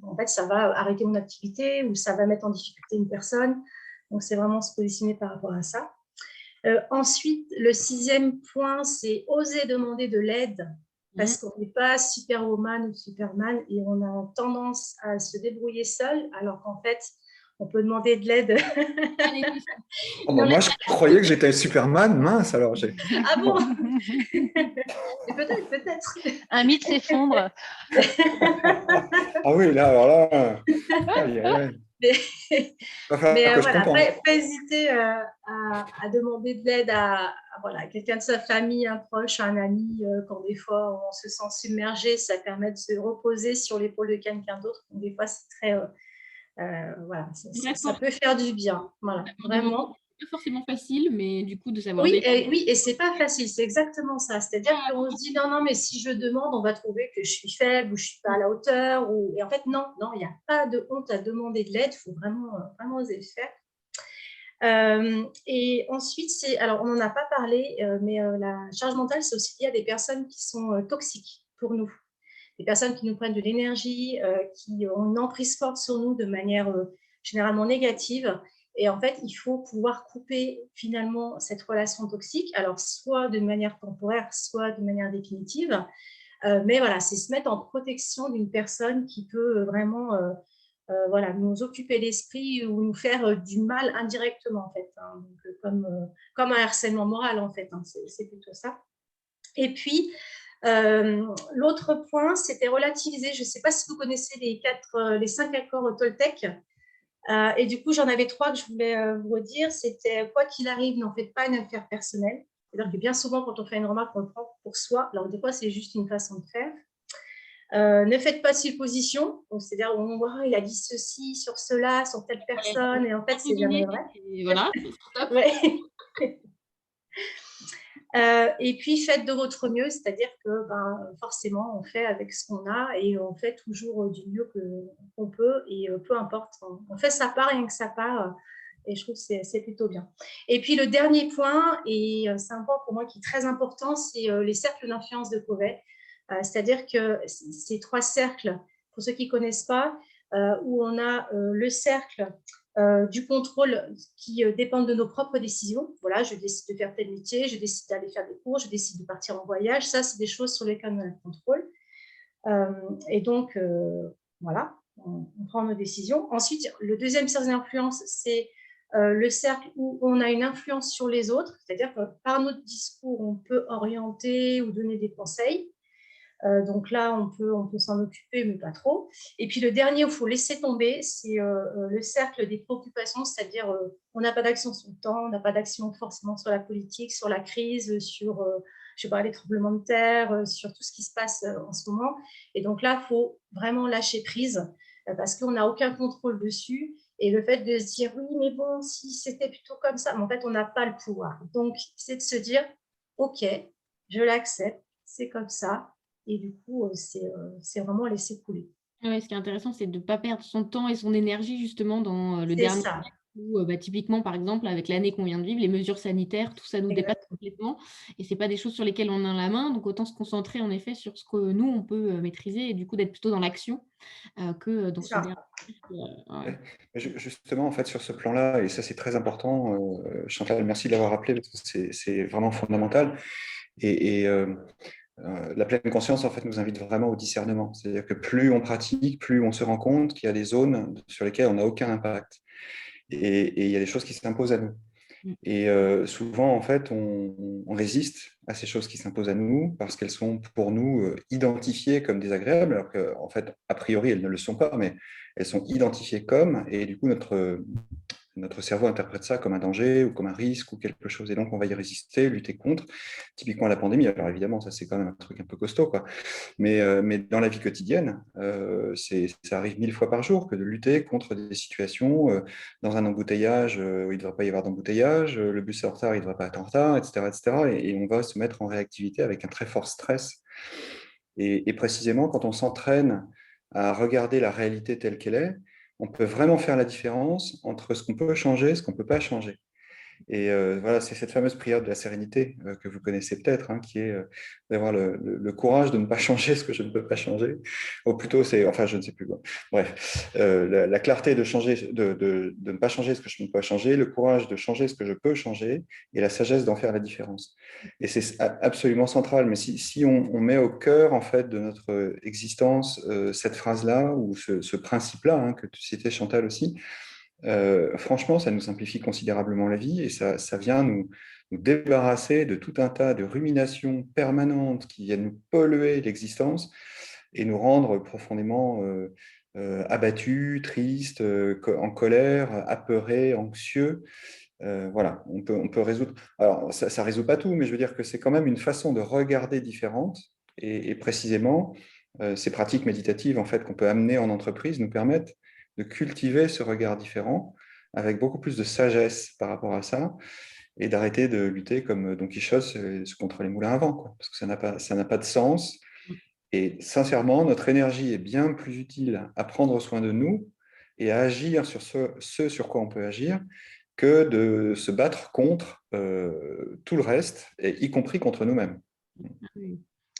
En fait, ça va arrêter mon activité ou ça va mettre en difficulté une personne. Donc, c'est vraiment se positionner par rapport à ça. Ensuite, le 6e point, c'est oser demander de l'aide parce qu'on n'est pas Superwoman ou Superman et on a tendance à se débrouiller seul, alors qu'en fait, on peut demander de l'aide. Moi, je croyais que j'étais Superman, mince alors. Ah bon. Peut-être. Un mythe s'effondre. Ah oui, là, alors là. Mais voilà, pas hésiter à demander de l'aide à quelqu'un de sa famille, un proche, un ami, quand des fois on se sent submergé, ça permet de se reposer sur l'épaule de quelqu'un d'autre. Donc, des fois, c'est très. Ça peut faire du bien. Voilà, vraiment. Pas forcément facile, mais du coup, de savoir. Oui, et c'est pas facile, c'est exactement ça. C'est-à-dire qu'on se dit non, mais si je demande, on va trouver que je suis faible ou je suis pas à la hauteur. Et en fait, non, il n'y a pas de honte à demander de l'aide. Il faut vraiment oser le faire. Et ensuite, alors on n'en a pas parlé, mais la charge mentale, c'est aussi lié à des personnes qui sont toxiques pour nous. Des personnes qui nous prennent de l'énergie, qui ont une emprise forte sur nous de manière généralement négative. Et en fait, il faut pouvoir couper finalement cette relation toxique, alors soit de manière temporaire, soit de manière définitive. Mais voilà, c'est se mettre en protection d'une personne qui peut vraiment nous occuper l'esprit ou nous faire du mal indirectement, en fait. Donc, comme un harcèlement moral, en fait. C'est plutôt ça. Et puis, l'autre point, c'était relativiser. Je ne sais pas si vous connaissez les 5 accords Toltec. Et du coup, j'en avais 3 que je voulais vous redire. C'était quoi qu'il arrive, n'en faites pas une affaire personnelle. C'est-à-dire que bien souvent, quand on fait une remarque, on le prend pour soi. Alors, des fois, c'est juste une façon de faire. Ne faites pas supposition. C'est-à-dire, il a dit ceci sur cela, sur telle personne. Et en fait, c'est jamais vrai. Et voilà. Ouais. Et puis, faites de votre mieux, c'est-à-dire que forcément, on fait avec ce qu'on a et on fait toujours du mieux qu'on peut et peu importe, on fait sa part, rien que sa part, et je trouve que c'est plutôt bien. Et puis, le dernier point, et c'est un point pour moi qui est très important, c'est les cercles d'influence de Covey, c'est-à-dire que ces 3 cercles, pour ceux qui ne connaissent pas, où on a le cercle du contrôle qui dépendent de nos propres décisions. Voilà, je décide de faire tel métier, je décide d'aller faire des cours, je décide de partir en voyage. Ça, c'est des choses sur lesquelles on a le contrôle. Et donc, voilà, on prend nos décisions. Ensuite, le deuxième cercle d'influence, c'est le cercle où on a une influence sur les autres, c'est-à-dire que par notre discours, on peut orienter ou donner des conseils. Donc là, on peut s'en occuper, mais pas trop. Et puis le dernier, il faut laisser tomber, c'est le cercle des préoccupations, c'est-à-dire on n'a pas d'action sur le temps, on n'a pas d'action forcément sur la politique, sur la crise, sur je sais pas, les tremblements de terre, sur tout ce qui se passe en ce moment. Et donc là, il faut vraiment lâcher prise parce qu'on n'a aucun contrôle dessus. Et le fait de se dire, oui, mais bon, si c'était plutôt comme ça, mais en fait, on n'a pas le pouvoir. Donc, c'est de se dire, OK, je l'accepte, c'est comme ça. Et du coup, c'est vraiment laisser couler. Ouais, ce qui est intéressant, c'est de ne pas perdre son temps et son énergie justement dans le C'est dernier ça, siècle où, typiquement, par exemple, avec l'année qu'on vient de vivre, les mesures sanitaires, tout ça nous dépasse exactement. complètement et ce n'est pas des choses sur lesquelles on a la main. Donc, autant se concentrer en effet sur ce que nous, on peut maîtriser et du coup d'être plutôt dans l'action que dans C'est ce ça. dernier cycle. Ouais. Ouais. Justement, en fait, sur ce plan-là, et ça c'est très important, Chantal, merci de l'avoir rappelé parce que c'est vraiment fondamental. Et la pleine conscience, en fait, nous invite vraiment au discernement. C'est-à-dire que plus on pratique, plus on se rend compte qu'il y a des zones sur lesquelles on n'a aucun impact. Et il y a des choses qui s'imposent à nous. Mm. Et souvent, en fait, on résiste à ces choses qui s'imposent à nous parce qu'elles sont pour nous identifiées comme désagréables, alors qu'en fait, a priori, elles ne le sont pas, mais elles sont identifiées comme, et du coup, notre cerveau interprète ça comme un danger ou comme un risque ou quelque chose. Et donc, on va y résister, lutter contre. Typiquement, la pandémie, alors évidemment, ça, c'est quand même un truc un peu costaud, quoi. Mais dans la vie quotidienne, ça arrive 1000 fois par jour que de lutter contre des situations dans un embouteillage où il ne devrait pas y avoir d'embouteillage, le bus est en retard, il ne devrait pas être en retard, etc. etc. Et on va se mettre en réactivité avec un très fort stress. Et précisément, quand on s'entraîne à regarder la réalité telle qu'elle est, on peut vraiment faire la différence entre ce qu'on peut changer et ce qu'on ne peut pas changer. Et voilà, c'est cette fameuse prière de la sérénité que vous connaissez peut-être, hein, qui est d'avoir le courage de ne pas changer ce que je ne peux pas changer. Ou plutôt, c'est, enfin, je ne sais plus. Bon. Bref, la clarté de changer, de ne pas changer ce que je ne peux pas changer, le courage de changer ce que je peux changer, et la sagesse d'en faire la différence. Et c'est absolument central. Mais si on met au cœur en fait de notre existence cette phrase-là ou ce principe-là, hein, que tu citais Chantal aussi. Franchement, ça nous simplifie considérablement la vie et ça vient nous débarrasser de tout un tas de ruminations permanentes qui viennent nous polluer l'existence et nous rendre profondément abattus, tristes, en colère, apeurés, anxieux. Voilà, on peut résoudre. Alors, ça ne résout pas tout, mais je veux dire que c'est quand même une façon de regarder différente et précisément, ces pratiques méditatives en fait, qu'on peut amener en entreprise nous permettent de cultiver ce regard différent avec beaucoup plus de sagesse par rapport à ça et d'arrêter de lutter comme Don Quichotte contre les moulins à vent, quoi, parce que ça n'a pas de sens. Et sincèrement, notre énergie est bien plus utile à prendre soin de nous et à agir sur ce sur quoi on peut agir que de se battre contre tout le reste, y compris contre nous-mêmes. Oui.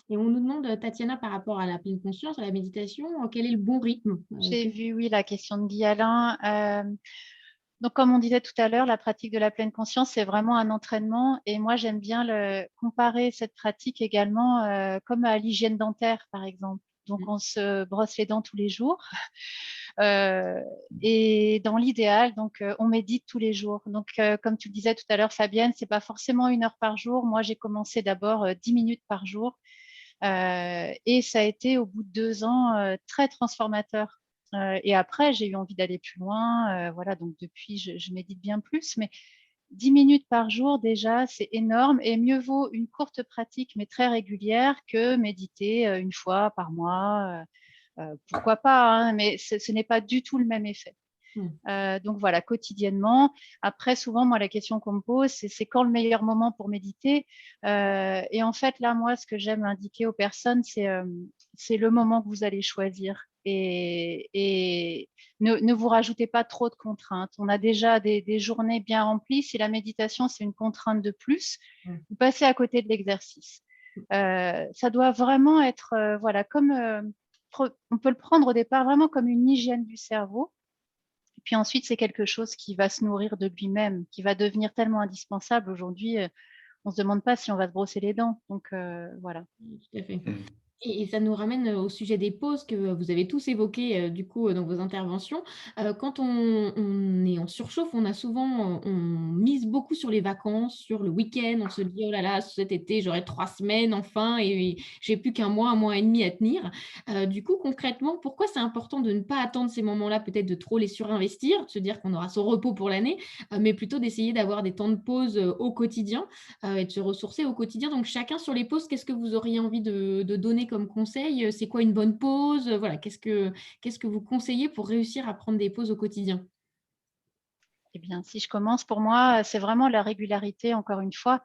Et on nous demande, Tatiana, par rapport à la pleine conscience, à la méditation, quel est le bon rythme? J'ai vu, oui, la question de Guy Alain. Donc, comme on disait tout à l'heure, la pratique de la pleine conscience, c'est vraiment un entraînement. Et moi, j'aime bien comparer cette pratique également comme à l'hygiène dentaire, par exemple. Donc, on se brosse les dents tous les jours. Et dans l'idéal, donc, on médite tous les jours. Donc, comme tu le disais tout à l'heure, Fabienne, c'est pas forcément 1 heure par jour. Moi, j'ai commencé d'abord 10 minutes par jour. Et ça a été, au bout de 2 ans, très transformateur. Et après, j'ai eu envie d'aller plus loin. Voilà, donc depuis, je médite bien plus. Mais 10 minutes par jour, déjà, c'est énorme. Et mieux vaut une courte pratique, mais très régulière, que méditer 1 fois par mois. Pourquoi pas, hein, mais ce n'est pas du tout le même effet. Donc voilà, quotidiennement. Après, souvent, moi, la question qu'on me pose, c'est quand le meilleur moment pour méditer. Et en fait, là, moi, ce que j'aime indiquer aux personnes, c'est le moment que vous allez choisir. Et ne vous rajoutez pas trop de contraintes. On a déjà des journées bien remplies. Si la méditation, c'est une contrainte de plus, vous passez à côté de l'exercice. Ça doit vraiment être, voilà, comme on peut le prendre au départ vraiment comme une hygiène du cerveau Et puis ensuite, c'est quelque chose qui va se nourrir de lui-même, qui va devenir tellement indispensable. Aujourd'hui, on ne se demande pas si on va se brosser les dents. Donc, voilà. Tout à fait. Et ça nous ramène au sujet des pauses que vous avez tous évoquées du coup dans vos interventions. Quand on est en surchauffe, on a souvent, on mise beaucoup sur les vacances, sur le week-end. On se dit, oh là là, cet été, j'aurai 3 semaines enfin et j'ai plus qu'un mois et demi à tenir. Du coup, concrètement, pourquoi c'est important de ne pas attendre ces moments-là, peut-être de trop les surinvestir, de se dire qu'on aura son repos pour l'année, mais plutôt d'essayer d'avoir des temps de pause au quotidien et de se ressourcer au quotidien. Donc, chacun sur les pauses, qu'est-ce que vous auriez envie de donner comme conseil? C'est quoi une bonne pause? Voilà, qu'est-ce que vous conseillez pour réussir à prendre des pauses au quotidien? Eh bien, si je commence, pour moi, c'est vraiment la régularité, encore une fois.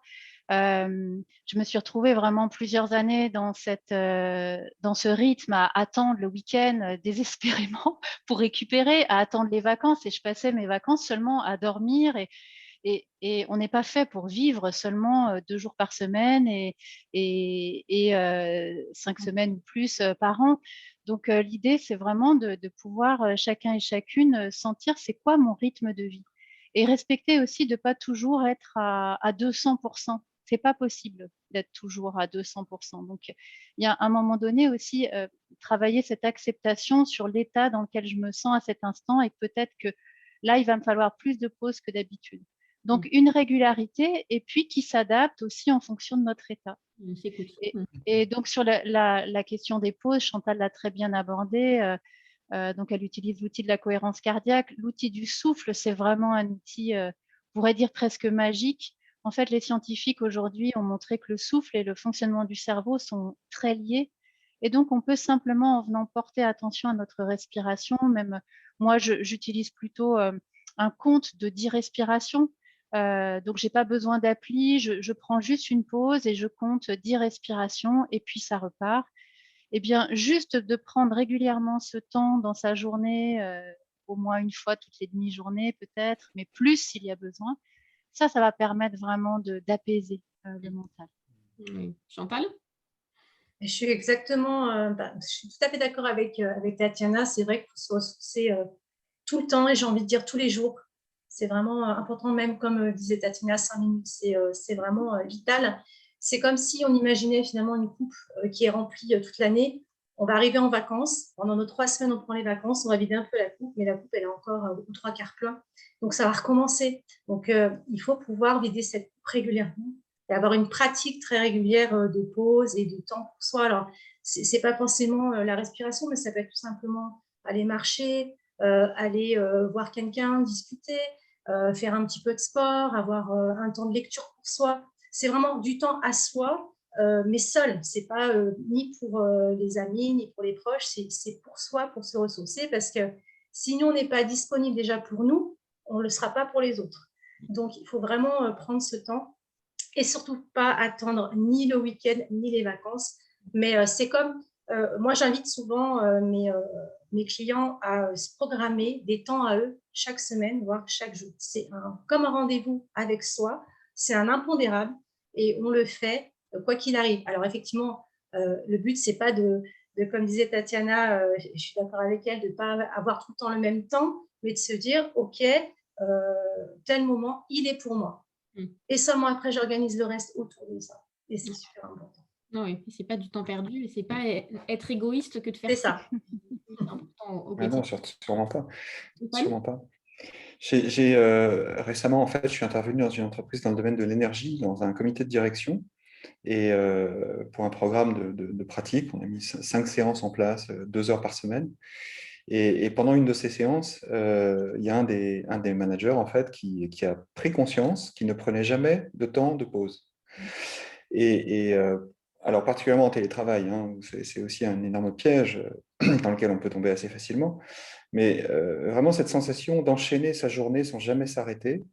Je me suis retrouvée vraiment plusieurs années dans ce rythme à attendre le week-end désespérément pour récupérer, à attendre les vacances. Et je passais mes vacances seulement à dormir. Et on n'est pas fait pour vivre seulement 2 jours par semaine et 5 semaines ou plus par an. Donc, l'idée, c'est vraiment de pouvoir, chacun et chacune, sentir c'est quoi mon rythme de vie. Et respecter aussi de ne pas toujours être à 200%. C'est pas possible d'être toujours à 200%. Donc, il y a un moment donné aussi, travailler cette acceptation sur l'état dans lequel je me sens à cet instant et peut-être que là, il va me falloir plus de pauses que d'habitude. Donc, une régularité et puis qui s'adapte aussi en fonction de notre état. On s'écoute. Et donc, sur la question des pauses, Chantal l'a très bien abordée. Donc, elle utilise l'outil de la cohérence cardiaque. L'outil du souffle, c'est vraiment un outil, on pourrait dire presque magique. En fait, les scientifiques aujourd'hui ont montré que le souffle et le fonctionnement du cerveau sont très liés. Et donc, on peut simplement, en venant porter attention à notre respiration, même moi, j'utilise plutôt un compte de 10 respirations. Donc, j'ai pas besoin d'appli, je prends juste une pause et je compte 10 respirations et puis ça repart. Eh bien, juste de prendre régulièrement ce temps dans sa journée, au moins une fois toutes les demi-journées peut-être, mais plus s'il y a besoin, ça va permettre vraiment d'apaiser le mental. Oui. Chantal? Je suis je suis tout à fait d'accord avec Tatiana. C'est vrai qu'il faut se ressourcer tout le temps et j'ai envie de dire tous les jours. C'est vraiment important, même comme disait Tatiana, 5 minutes, c'est vraiment vital. C'est comme si on imaginait finalement une coupe qui est remplie toute l'année. On va arriver en vacances. Pendant nos 3 semaines, on prend les vacances, on va vider un peu la coupe, mais la coupe, elle est encore aux 3/4 plein. Donc, ça va recommencer. Donc, il faut pouvoir vider cette coupe régulièrement et avoir une pratique très régulière de pause et de temps pour soi. Alors, c'est pas forcément la respiration, mais ça peut être tout simplement aller marcher, aller voir quelqu'un, discuter, faire un petit peu de sport, avoir un temps de lecture pour soi. C'est vraiment du temps à soi, mais seul. C'est pas ni pour les amis, ni pour les proches. C'est pour soi, pour se ressourcer, parce que si nous, on n'est pas disponible déjà pour nous, on ne le sera pas pour les autres. Donc, il faut vraiment prendre ce temps et surtout pas attendre ni le week-end, ni les vacances. Mais c'est comme, moi j'invite souvent mes clients à se programmer des temps à eux chaque semaine, voire chaque jour. C'est comme un rendez-vous avec soi, c'est un impondérable et on le fait quoi qu'il arrive. Alors effectivement, le but, c'est pas comme disait Tatiana, je suis d'accord avec elle, de ne pas avoir tout le temps le même temps, mais de se dire, OK, tel moment, il est pour moi. Et seulement après, j'organise le reste autour de ça. Et c'est super important. Non, et puis c'est pas du temps perdu et c'est pas être égoïste que de faire C'est ça. C'est important au Ah non, quotidien. sûrement pas. Stéphane? Sûrement pas. Récemment, en fait, je suis intervenu dans une entreprise dans le domaine de l'énergie, dans un comité de direction. Et pour un programme de pratique, on a mis 5 séances en place, 2 heures par semaine. Et pendant une de ces séances, il y a un des managers en fait, qui a pris conscience qu'il ne prenait jamais de temps de pause. Et alors, particulièrement en télétravail, hein, c'est aussi un énorme piège dans lequel on peut tomber assez facilement. Mais vraiment, cette sensation d'enchaîner sa journée sans jamais s'arrêter,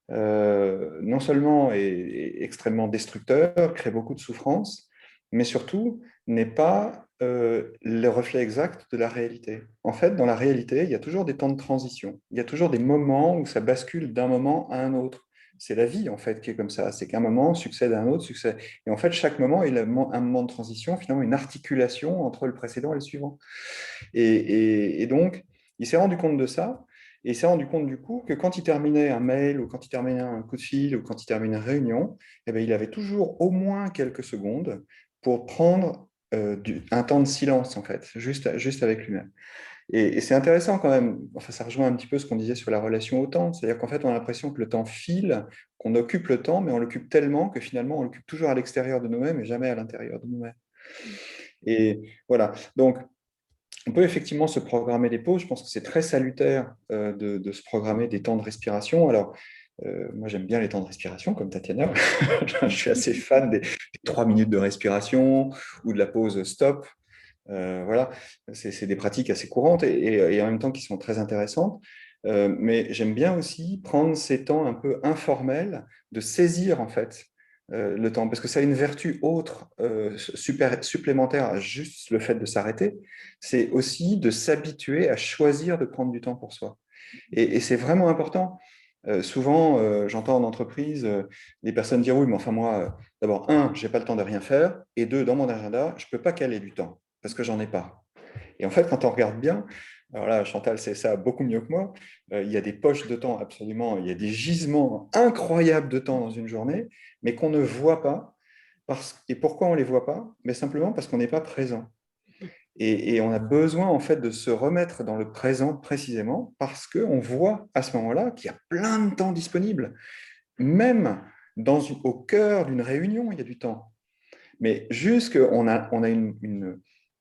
non seulement est extrêmement destructeur, crée beaucoup de souffrance, mais surtout n'est pas le reflet exact de la réalité. En fait, dans la réalité, il y a toujours des temps de transition. Il y a toujours des moments où ça bascule d'un moment à un autre. C'est la vie, en fait, qui est comme ça. C'est qu'un moment succède à un autre, succède. Et en fait, chaque moment est un moment de transition, finalement, une articulation entre le précédent et le suivant. Et donc, il s'est rendu compte de ça. Et il s'est rendu compte du coup que quand il terminait un mail ou quand il terminait un coup de fil ou quand il terminait une réunion, eh bien, il avait toujours au moins quelques secondes pour prendre un temps de silence, en fait, juste avec lui-même. Et c'est intéressant quand même, enfin, ça rejoint un petit peu ce qu'on disait sur la relation au temps, c'est-à-dire qu'en fait, on a l'impression que le temps file, qu'on occupe le temps, mais on l'occupe tellement que finalement, on l'occupe toujours à l'extérieur de nous-mêmes et jamais à l'intérieur de nous-mêmes. Et voilà, donc on peut effectivement se programmer des pauses. Je pense que c'est très salutaire de se programmer des temps de respiration. Alors, moi, j'aime bien les temps de respiration, comme Tatiana. Je suis assez fan des 3 minutes de respiration ou de la pause stop. Voilà, c'est des pratiques assez courantes et en même temps qui sont très intéressantes. Mais j'aime bien aussi prendre ces temps un peu informels, de saisir en fait le temps, parce que ça a une vertu autre, supplémentaire à juste le fait de s'arrêter, c'est aussi de s'habituer à choisir de prendre du temps pour soi. Et c'est vraiment important. Souvent, j'entends en entreprise des personnes dire oui, mais enfin moi, d'abord, un, j'ai pas le temps de rien faire, et deux, dans mon agenda, je peux pas caler du temps parce que j'en ai pas. Et en fait, quand on regarde bien, alors là, Chantal sait ça beaucoup mieux que moi, il y a des poches de temps absolument, il y a des gisements incroyables de temps dans une journée, mais qu'on ne voit pas. Et pourquoi on ne les voit pas? Mais simplement parce qu'on n'est pas présent. Et on a besoin en fait de se remettre dans le présent précisément parce qu'on voit à ce moment-là qu'il y a plein de temps disponible. Même au cœur d'une réunion, il y a du temps. Mais juste qu'on a une-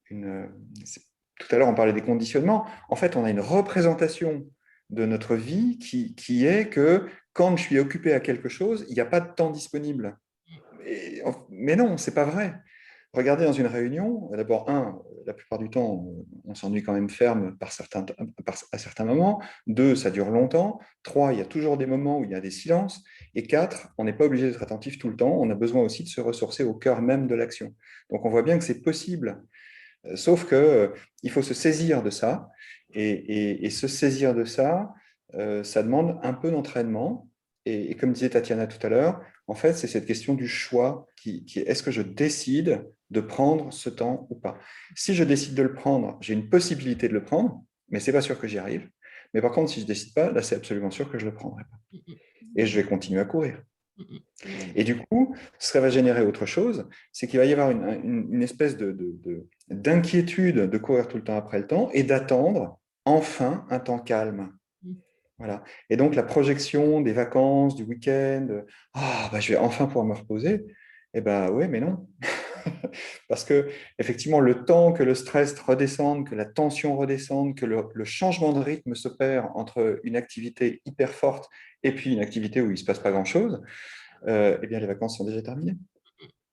tout à l'heure, on parlait des conditionnements. En fait, on a une représentation de notre vie qui est que quand je suis occupé à quelque chose, il n'y a pas de temps disponible. Mais non, c'est pas vrai. Regardez dans une réunion, d'abord, la plupart du temps, on s'ennuie quand même ferme à certains moments. Deux, ça dure longtemps. Trois, il y a toujours des moments où il y a des silences. Et quatre, on n'est pas obligé d'être attentif tout le temps. On a besoin aussi de se ressourcer au cœur même de l'action. Donc, on voit bien que c'est possible. Sauf que il faut se saisir de ça. Et se saisir de ça, ça demande un peu d'entraînement. Et comme disait Tatiana tout à l'heure, en fait, c'est cette question du choix qui est, est-ce que je décide de prendre ce temps ou pas? Si je décide de le prendre, j'ai une possibilité de le prendre, mais ce n'est pas sûr que j'y arrive. Mais par contre, si je ne décide pas, là, c'est absolument sûr que je ne le prendrai pas. Et je vais continuer à courir. Et du coup, ce que ça va générer autre chose, c'est qu'il va y avoir une espèce d'inquiétude de courir tout le temps après le temps et d'attendre enfin un temps calme. Voilà. Et donc, la projection des vacances, du week-end, je vais enfin pouvoir me reposer. Eh bien, oui, mais non. Parce que, effectivement, le temps que le stress redescende, que la tension redescende, que le changement de rythme s'opère entre une activité hyper forte et puis une activité où il ne se passe pas grand-chose, eh bien, les vacances sont déjà terminées.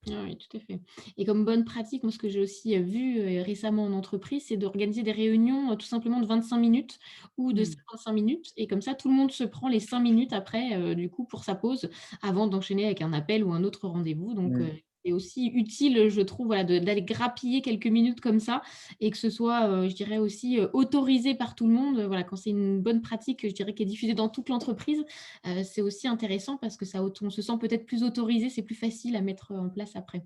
Ah oui, tout à fait. Et comme bonne pratique, moi, ce que j'ai aussi vu récemment en entreprise, c'est d'organiser des réunions tout simplement de 25 minutes ou de 55 minutes. Et comme ça, tout le monde se prend les 5 minutes après, du coup, pour sa pause, avant d'enchaîner avec un appel ou un autre rendez-vous. Donc, c'est aussi utile, je trouve, voilà, d'aller grappiller quelques minutes comme ça et que ce soit, je dirais aussi, autorisé par tout le monde. Voilà, quand c'est une bonne pratique, je dirais, qui est diffusée dans toute l'entreprise, c'est aussi intéressant parce que on se sent peut-être plus autorisé, c'est plus facile à mettre en place après.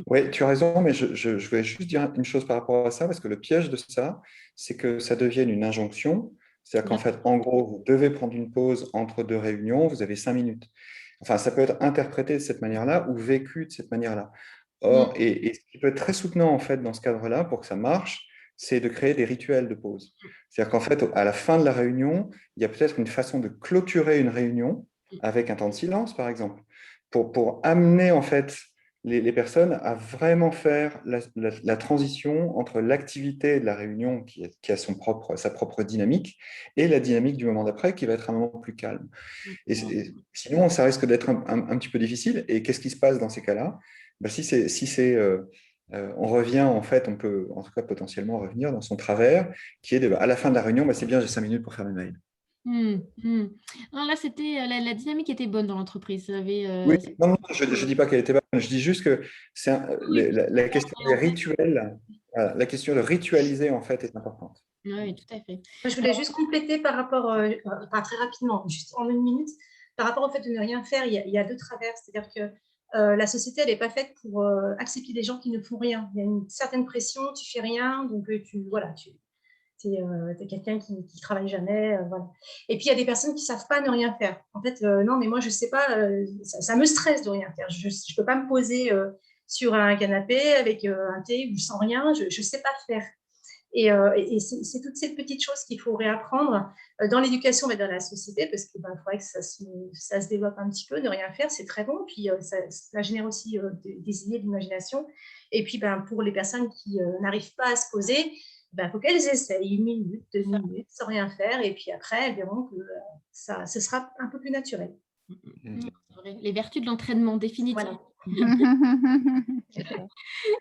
Oui, tu as raison, mais je vais juste dire une chose par rapport à ça, parce que le piège de ça, c'est que ça devienne une injonction. C'est-à-dire qu'en fait, en gros, vous devez prendre une pause entre deux réunions, vous avez 5 minutes. Enfin, ça peut être interprété de cette manière-là ou vécu de cette manière-là. Or, et ce qui peut être très soutenant en fait dans ce cadre-là, pour que ça marche, c'est de créer des rituels de pause. C'est-à-dire qu'en fait, à la fin de la réunion, il y a peut-être une façon de clôturer une réunion avec un temps de silence, par exemple, pour amener en fait les personnes à vraiment faire la transition entre l'activité de la réunion qui a sa propre dynamique et la dynamique du moment d'après qui va être un moment plus calme. Et sinon, ça risque d'être un petit peu difficile. Et qu'est-ce qui se passe dans ces cas-là? On revient, en fait, on peut en tout cas potentiellement revenir dans son travers, qui est à la fin de la réunion, c'est bien, j'ai 5 minutes pour faire mes mails. Non, là, c'était la dynamique était bonne dans l'entreprise. Oui, non, je ne dis pas qu'elle était bonne, je dis juste que la question des rituels, la question de ritualiser, en fait, est importante. Oui, tout à fait. Je voulais juste compléter par rapport, pas très rapidement, juste en 1 minute, par rapport au fait de ne rien faire, il y a deux travers. C'est-à-dire que la société, elle n'est pas faite pour accepter des gens qui ne font rien. Il y a une certaine pression, tu fais rien, donc voilà, t'es quelqu'un qui ne travaille jamais. Voilà. Et puis, il y a des personnes qui ne savent pas ne rien faire. En fait, non, mais moi, je ne sais pas, ça me stresse de rien faire. Je ne peux pas me poser sur un canapé avec un thé ou sans rien. Je ne sais pas faire. Et c'est toutes ces petites choses qu'il faut réapprendre dans l'éducation, mais dans la société, parce qu'il faudrait que ça se développe un petit peu. Ne rien faire, c'est très bon. Puis ça génère aussi des idées, de l'imagination. Et puis pour les personnes qui n'arrivent pas à se poser, faut qu'elles essayent 1 minute, 2 minutes, sans rien faire. Et puis après, elles verront que ce sera un peu plus naturel. Les vertus de l'entraînement, définitivement. Voilà.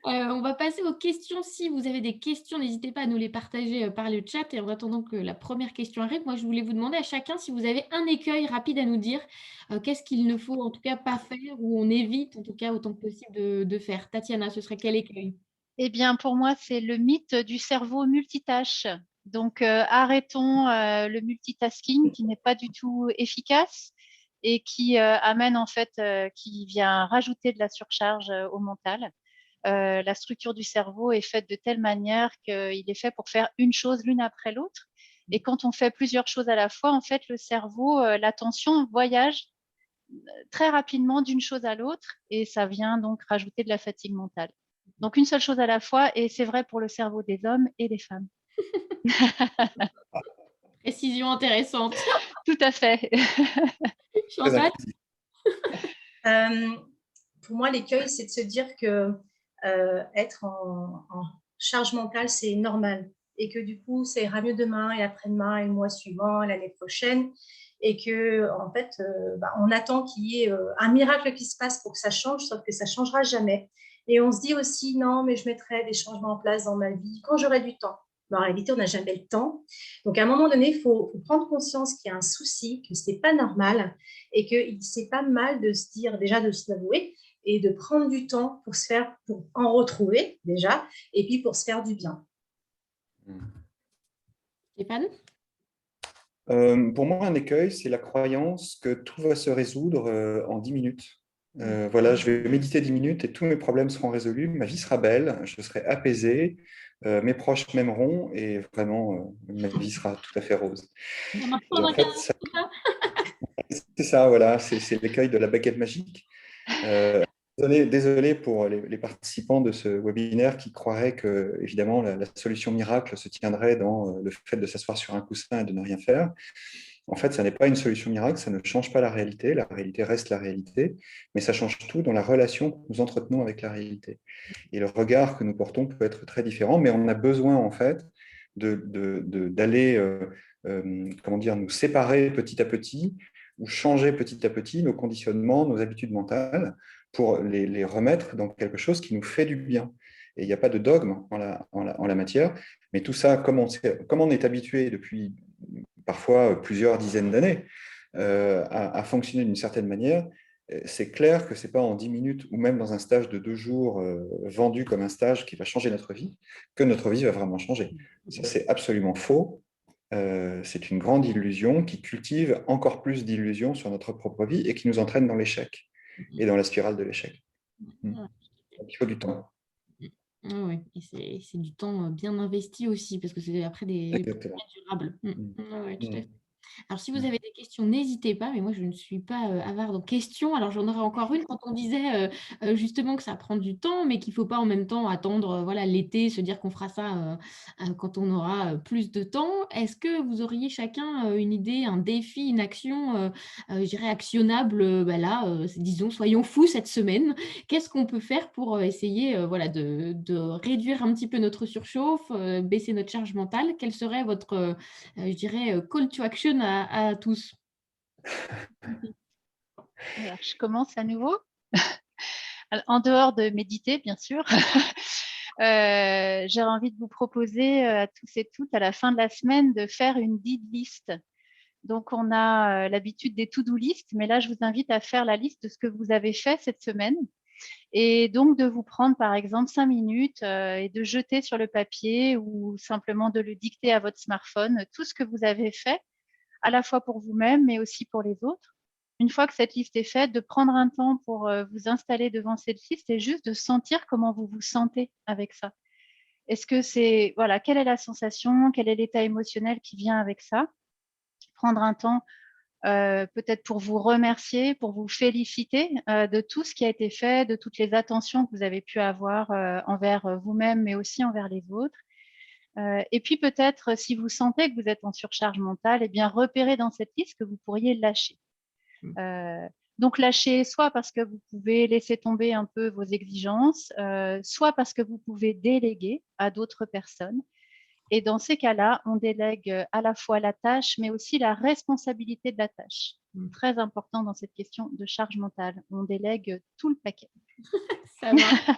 On va passer aux questions. Si vous avez des questions, n'hésitez pas à nous les partager par le chat. Et en attendant que la première question arrive, moi, je voulais vous demander à chacun si vous avez un écueil rapide à nous dire. Qu'est-ce qu'il ne faut en tout cas pas faire ou on évite en tout cas autant que possible de faire. Tatiana, ce serait quel écueil? Eh bien, pour moi, c'est le mythe du cerveau multitâche. Donc, arrêtons le multitasking qui n'est pas du tout efficace et qui amène en fait, qui vient rajouter de la surcharge au mental. La structure du cerveau est faite de telle manière qu'il est fait pour faire une chose l'une après l'autre. Et quand on fait plusieurs choses à la fois, en fait, le cerveau, l'attention voyage très rapidement d'une chose à l'autre et ça vient donc rajouter de la fatigue mentale. Donc, une seule chose à la fois et c'est vrai pour le cerveau des hommes et des femmes. Précision intéressante. Tout à fait. Chantal? Pour moi, l'écueil, c'est de se dire que être en charge mentale, c'est normal. Et que du coup, ça ira mieux demain et après-demain et le mois suivant, l'année prochaine. Et que, en fait, on attend qu'il y ait un miracle qui se passe pour que ça change, sauf que ça ne changera jamais. Et on se dit aussi, non, mais je mettrai des changements en place dans ma vie quand j'aurai du temps. Mais en réalité, on n'a jamais le temps. Donc, à un moment donné, il faut prendre conscience qu'il y a un souci, que ce n'est pas normal et que c'est pas mal de se dire, déjà de se l'avouer et de prendre du temps pour en retrouver déjà, et puis pour se faire du bien. Stéphane? Pour moi, un écueil, c'est la croyance que tout va se résoudre en 10 minutes. Voilà, je vais méditer 10 minutes et tous mes problèmes seront résolus, ma vie sera belle, je serai apaisé, mes proches m'aimeront et vraiment, ma vie sera tout à fait rose. Et en fait, c'est ça, voilà, c'est l'écueil de la baguette magique. Désolé pour les participants de ce webinaire qui croiraient que, évidemment, la solution miracle se tiendrait dans le fait de s'asseoir sur un coussin et de ne rien faire. En fait, ça n'est pas une solution miracle, ça ne change pas la réalité reste la réalité, mais ça change tout dans la relation que nous entretenons avec la réalité. Et le regard que nous portons peut être très différent, mais on a besoin, en fait, d'aller, comment dire, nous séparer petit à petit ou changer petit à petit nos conditionnements, nos habitudes mentales pour les remettre dans quelque chose qui nous fait du bien. Et il n'y a pas de dogme en la matière, mais tout ça, comme on est habitué depuis parfois plusieurs dizaines d'années à fonctionner d'une certaine manière, c'est clair que ce n'est pas en 10 minutes ou même dans un stage de 2 jours vendu comme un stage qui va changer notre vie, que notre vie va vraiment changer. Ça, c'est absolument faux. C'est une grande illusion qui cultive encore plus d'illusions sur notre propre vie et qui nous entraîne dans l'échec et dans la spirale de l'échec. Il faut du temps. Oui, et c'est du temps bien investi aussi, parce que c'est après des projets durables. Ouais, tout à fait. Alors, si vous avez des questions, n'hésitez pas, mais moi, je ne suis pas avare de questions. Alors, j'en aurais encore une quand on disait justement que ça prend du temps, mais qu'il ne faut pas en même temps attendre voilà, l'été, se dire qu'on fera ça quand on aura plus de temps. Est-ce que vous auriez chacun une idée, un défi, une action, je dirais, actionnable là, disons, soyons fous cette semaine. Qu'est-ce qu'on peut faire pour essayer voilà, de réduire un petit peu notre surchauffe, baisser notre charge mentale? Quel serait votre, je dirais, call to action à tous? Alors, je commence à nouveau. Alors, en dehors de méditer, bien sûr, j'ai envie de vous proposer à tous et toutes, à la fin de la semaine, de faire une did list. Donc, on a l'habitude des to-do list, mais là, je vous invite à faire la liste de ce que vous avez fait cette semaine et donc de vous prendre, par exemple, 5 minutes et de jeter sur le papier ou simplement de le dicter à votre smartphone tout ce que vous avez fait, à la fois pour vous-même, mais aussi pour les autres. Une fois que cette liste est faite, de prendre un temps pour vous installer devant cette liste et juste de sentir comment vous vous sentez avec ça. Est-ce que c'est, voilà, quelle est la sensation, quel est l'état émotionnel qui vient avec ça? Prendre un temps peut-être pour vous remercier, pour vous féliciter de tout ce qui a été fait, de toutes les attentions que vous avez pu avoir envers vous-même, mais aussi envers les autres. Et puis peut-être, si vous sentez que vous êtes en surcharge mentale, eh bien repérez dans cette liste que vous pourriez lâcher. Donc lâcher soit parce que vous pouvez laisser tomber un peu vos exigences, soit parce que vous pouvez déléguer à d'autres personnes. Et dans ces cas-là, on délègue à la fois la tâche, mais aussi la responsabilité de la tâche. Très important dans cette question de charge mentale. On délègue tout le paquet. Ça marche.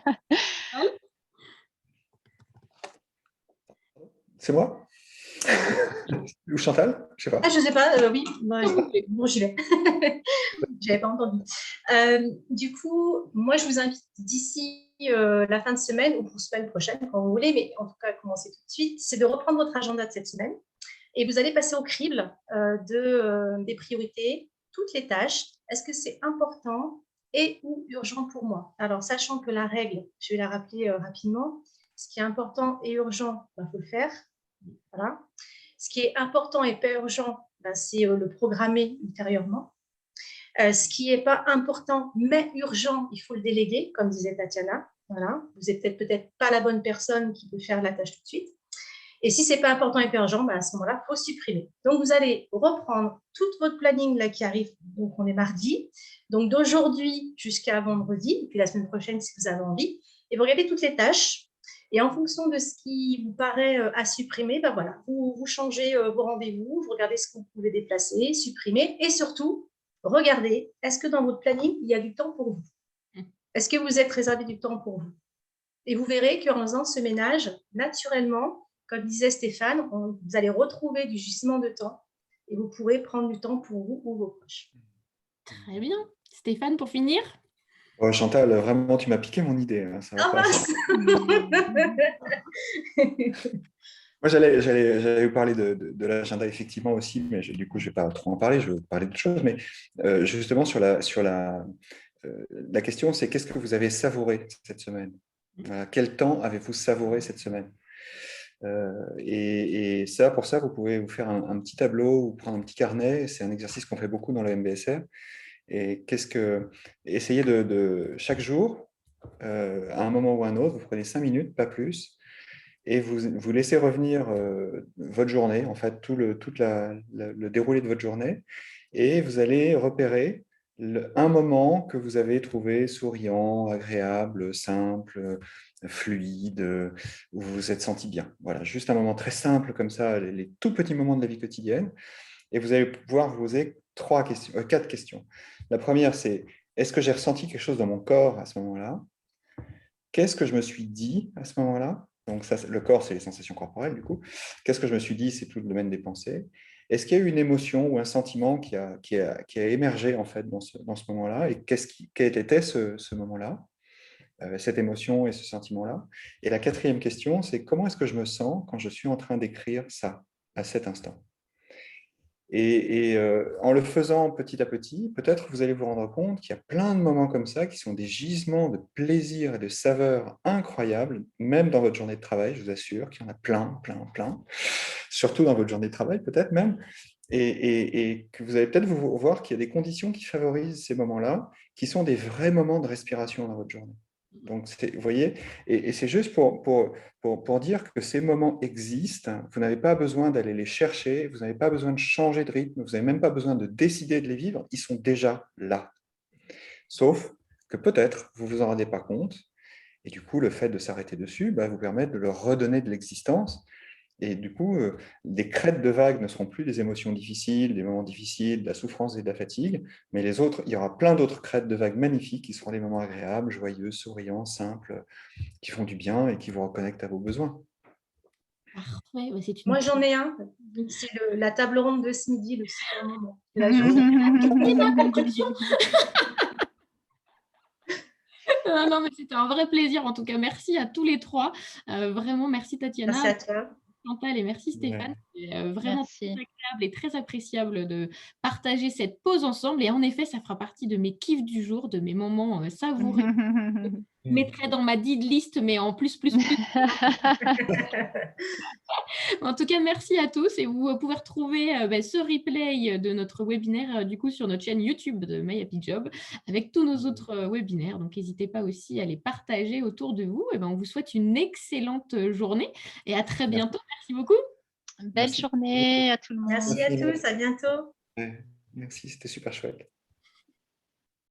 C'est moi? Ou Chantal? Je sais pas. Ah, je sais pas, oui, bon, j'y vais. J'avais pas entendu. Du coup, moi, je vous invite d'ici la fin de semaine ou pour semaine prochaine, quand vous voulez, mais en tout cas, commencez tout de suite, c'est de reprendre votre agenda de cette semaine et vous allez passer au crible des priorités, toutes les tâches. Est-ce que c'est important et ou urgent pour moi? Alors, sachant que la règle, je vais la rappeler rapidement, ce qui est important et urgent, il faut le faire. Voilà. Ce qui est important et pas urgent, c'est le programmer ultérieurement. Ce qui n'est pas important mais urgent, il faut le déléguer, comme disait Tatiana. Voilà. Vous n'êtes peut-être pas la bonne personne qui peut faire la tâche tout de suite. Et si ce n'est pas important et pas urgent, à ce moment-là, il faut supprimer. Donc, vous allez reprendre tout votre planning là, qui arrive. Donc, on est mardi. Donc, d'aujourd'hui jusqu'à vendredi, et puis la semaine prochaine, si vous avez envie. Et vous regardez toutes les tâches. Et en fonction de ce qui vous paraît à supprimer, voilà, vous changez vos rendez-vous, vous regardez ce que vous pouvez déplacer, supprimer. Et surtout, regardez, est-ce que dans votre planning, il y a du temps pour vous? Est-ce que vous êtes réservé du temps pour vous? Et vous verrez qu'en faisant ce ménage, naturellement, comme disait Stéphane, vous allez retrouver du gisement de temps et vous pourrez prendre du temps pour vous ou vos proches. Très bien. Stéphane, pour finir? Oh, Chantal, vraiment, tu m'as piqué mon idée. Hein, ça va pas. Moi, j'allais vous parler de l'agenda, effectivement, aussi, mais du coup, je ne vais pas trop en parler, je vais vous parler d'autre chose. Mais justement, sur la question, c'est qu'est-ce que vous avez savouré cette semaine? Quel temps avez-vous savouré cette semaine? Et ça, pour ça, vous pouvez vous faire un petit tableau ou prendre un petit carnet. C'est un exercice qu'on fait beaucoup dans le MBSR. Et essayez de chaque jour, à un moment ou à un autre, vous prenez 5 minutes, pas plus, et vous laissez revenir votre journée, en fait, tout le déroulé de votre journée, et vous allez repérer un moment que vous avez trouvé souriant, agréable, simple, fluide, où vous vous êtes senti bien. Voilà, juste un moment très simple comme ça, les tout petits moments de la vie quotidienne, et vous allez pouvoir vous poser 4 questions. La première, c'est: est-ce que j'ai ressenti quelque chose dans mon corps à ce moment-là? Qu'est-ce que je me suis dit à ce moment-là? Donc ça, le corps, c'est les sensations corporelles, du coup. Qu'est-ce que je me suis dit? C'est tout le domaine des pensées. Est-ce qu'il y a eu une émotion ou un sentiment qui a émergé en fait dans ce moment-là? Et quel était ce moment-là, cette émotion et ce sentiment-là? Et la 4e question, c'est: comment est-ce que je me sens quand je suis en train d'écrire ça, à cet instant? Et en le faisant petit à petit, peut-être vous allez vous rendre compte qu'il y a plein de moments comme ça qui sont des gisements de plaisir et de saveur incroyables, même dans votre journée de travail, je vous assure qu'il y en a plein, plein, plein, surtout dans votre journée de travail peut-être même, et que vous allez peut-être vous voir qu'il y a des conditions qui favorisent ces moments-là, qui sont des vrais moments de respiration dans votre journée. Donc, vous voyez, et c'est juste pour dire que ces moments existent. Vous n'avez pas besoin d'aller les chercher, vous n'avez pas besoin de changer de rythme, vous n'avez même pas besoin de décider de les vivre, ils sont déjà là. Sauf que peut-être vous ne vous en rendez pas compte, et du coup, le fait de s'arrêter dessus vous permet de leur redonner de l'existence. Et du coup, des crêtes de vagues ne seront plus des émotions difficiles, des moments difficiles, de la souffrance et de la fatigue, mais les autres, il y aura plein d'autres crêtes de vagues magnifiques qui seront des moments agréables, joyeux, souriants, simples, qui font du bien et qui vous reconnectent à vos besoins. Parfait. Moi, j'en ai un. C'est la table ronde de ce midi, le super moment. Non, mais c'était un vrai plaisir. En tout cas, merci à tous les trois. Vraiment, merci Tatiana. Merci à toi. Chantal et merci Stéphane. Ouais. C'est vraiment très Merci. agréable et très appréciable de partager cette pause ensemble. Et en effet, ça fera partie de mes kiffs du jour, de mes moments savoureux. Je mettrai dans ma did list, mais en plus. En tout cas, merci à tous et vous pouvez retrouver ce replay de notre webinaire du coup sur notre chaîne YouTube de My Happy Job avec tous nos autres webinaires. Donc, n'hésitez pas aussi à les partager autour de vous. Et ben, on vous souhaite une excellente journée et à très bientôt. Merci beaucoup. Belle Merci. journée à tout le monde. Merci à tous, à bientôt. Ouais, merci, c'était super chouette.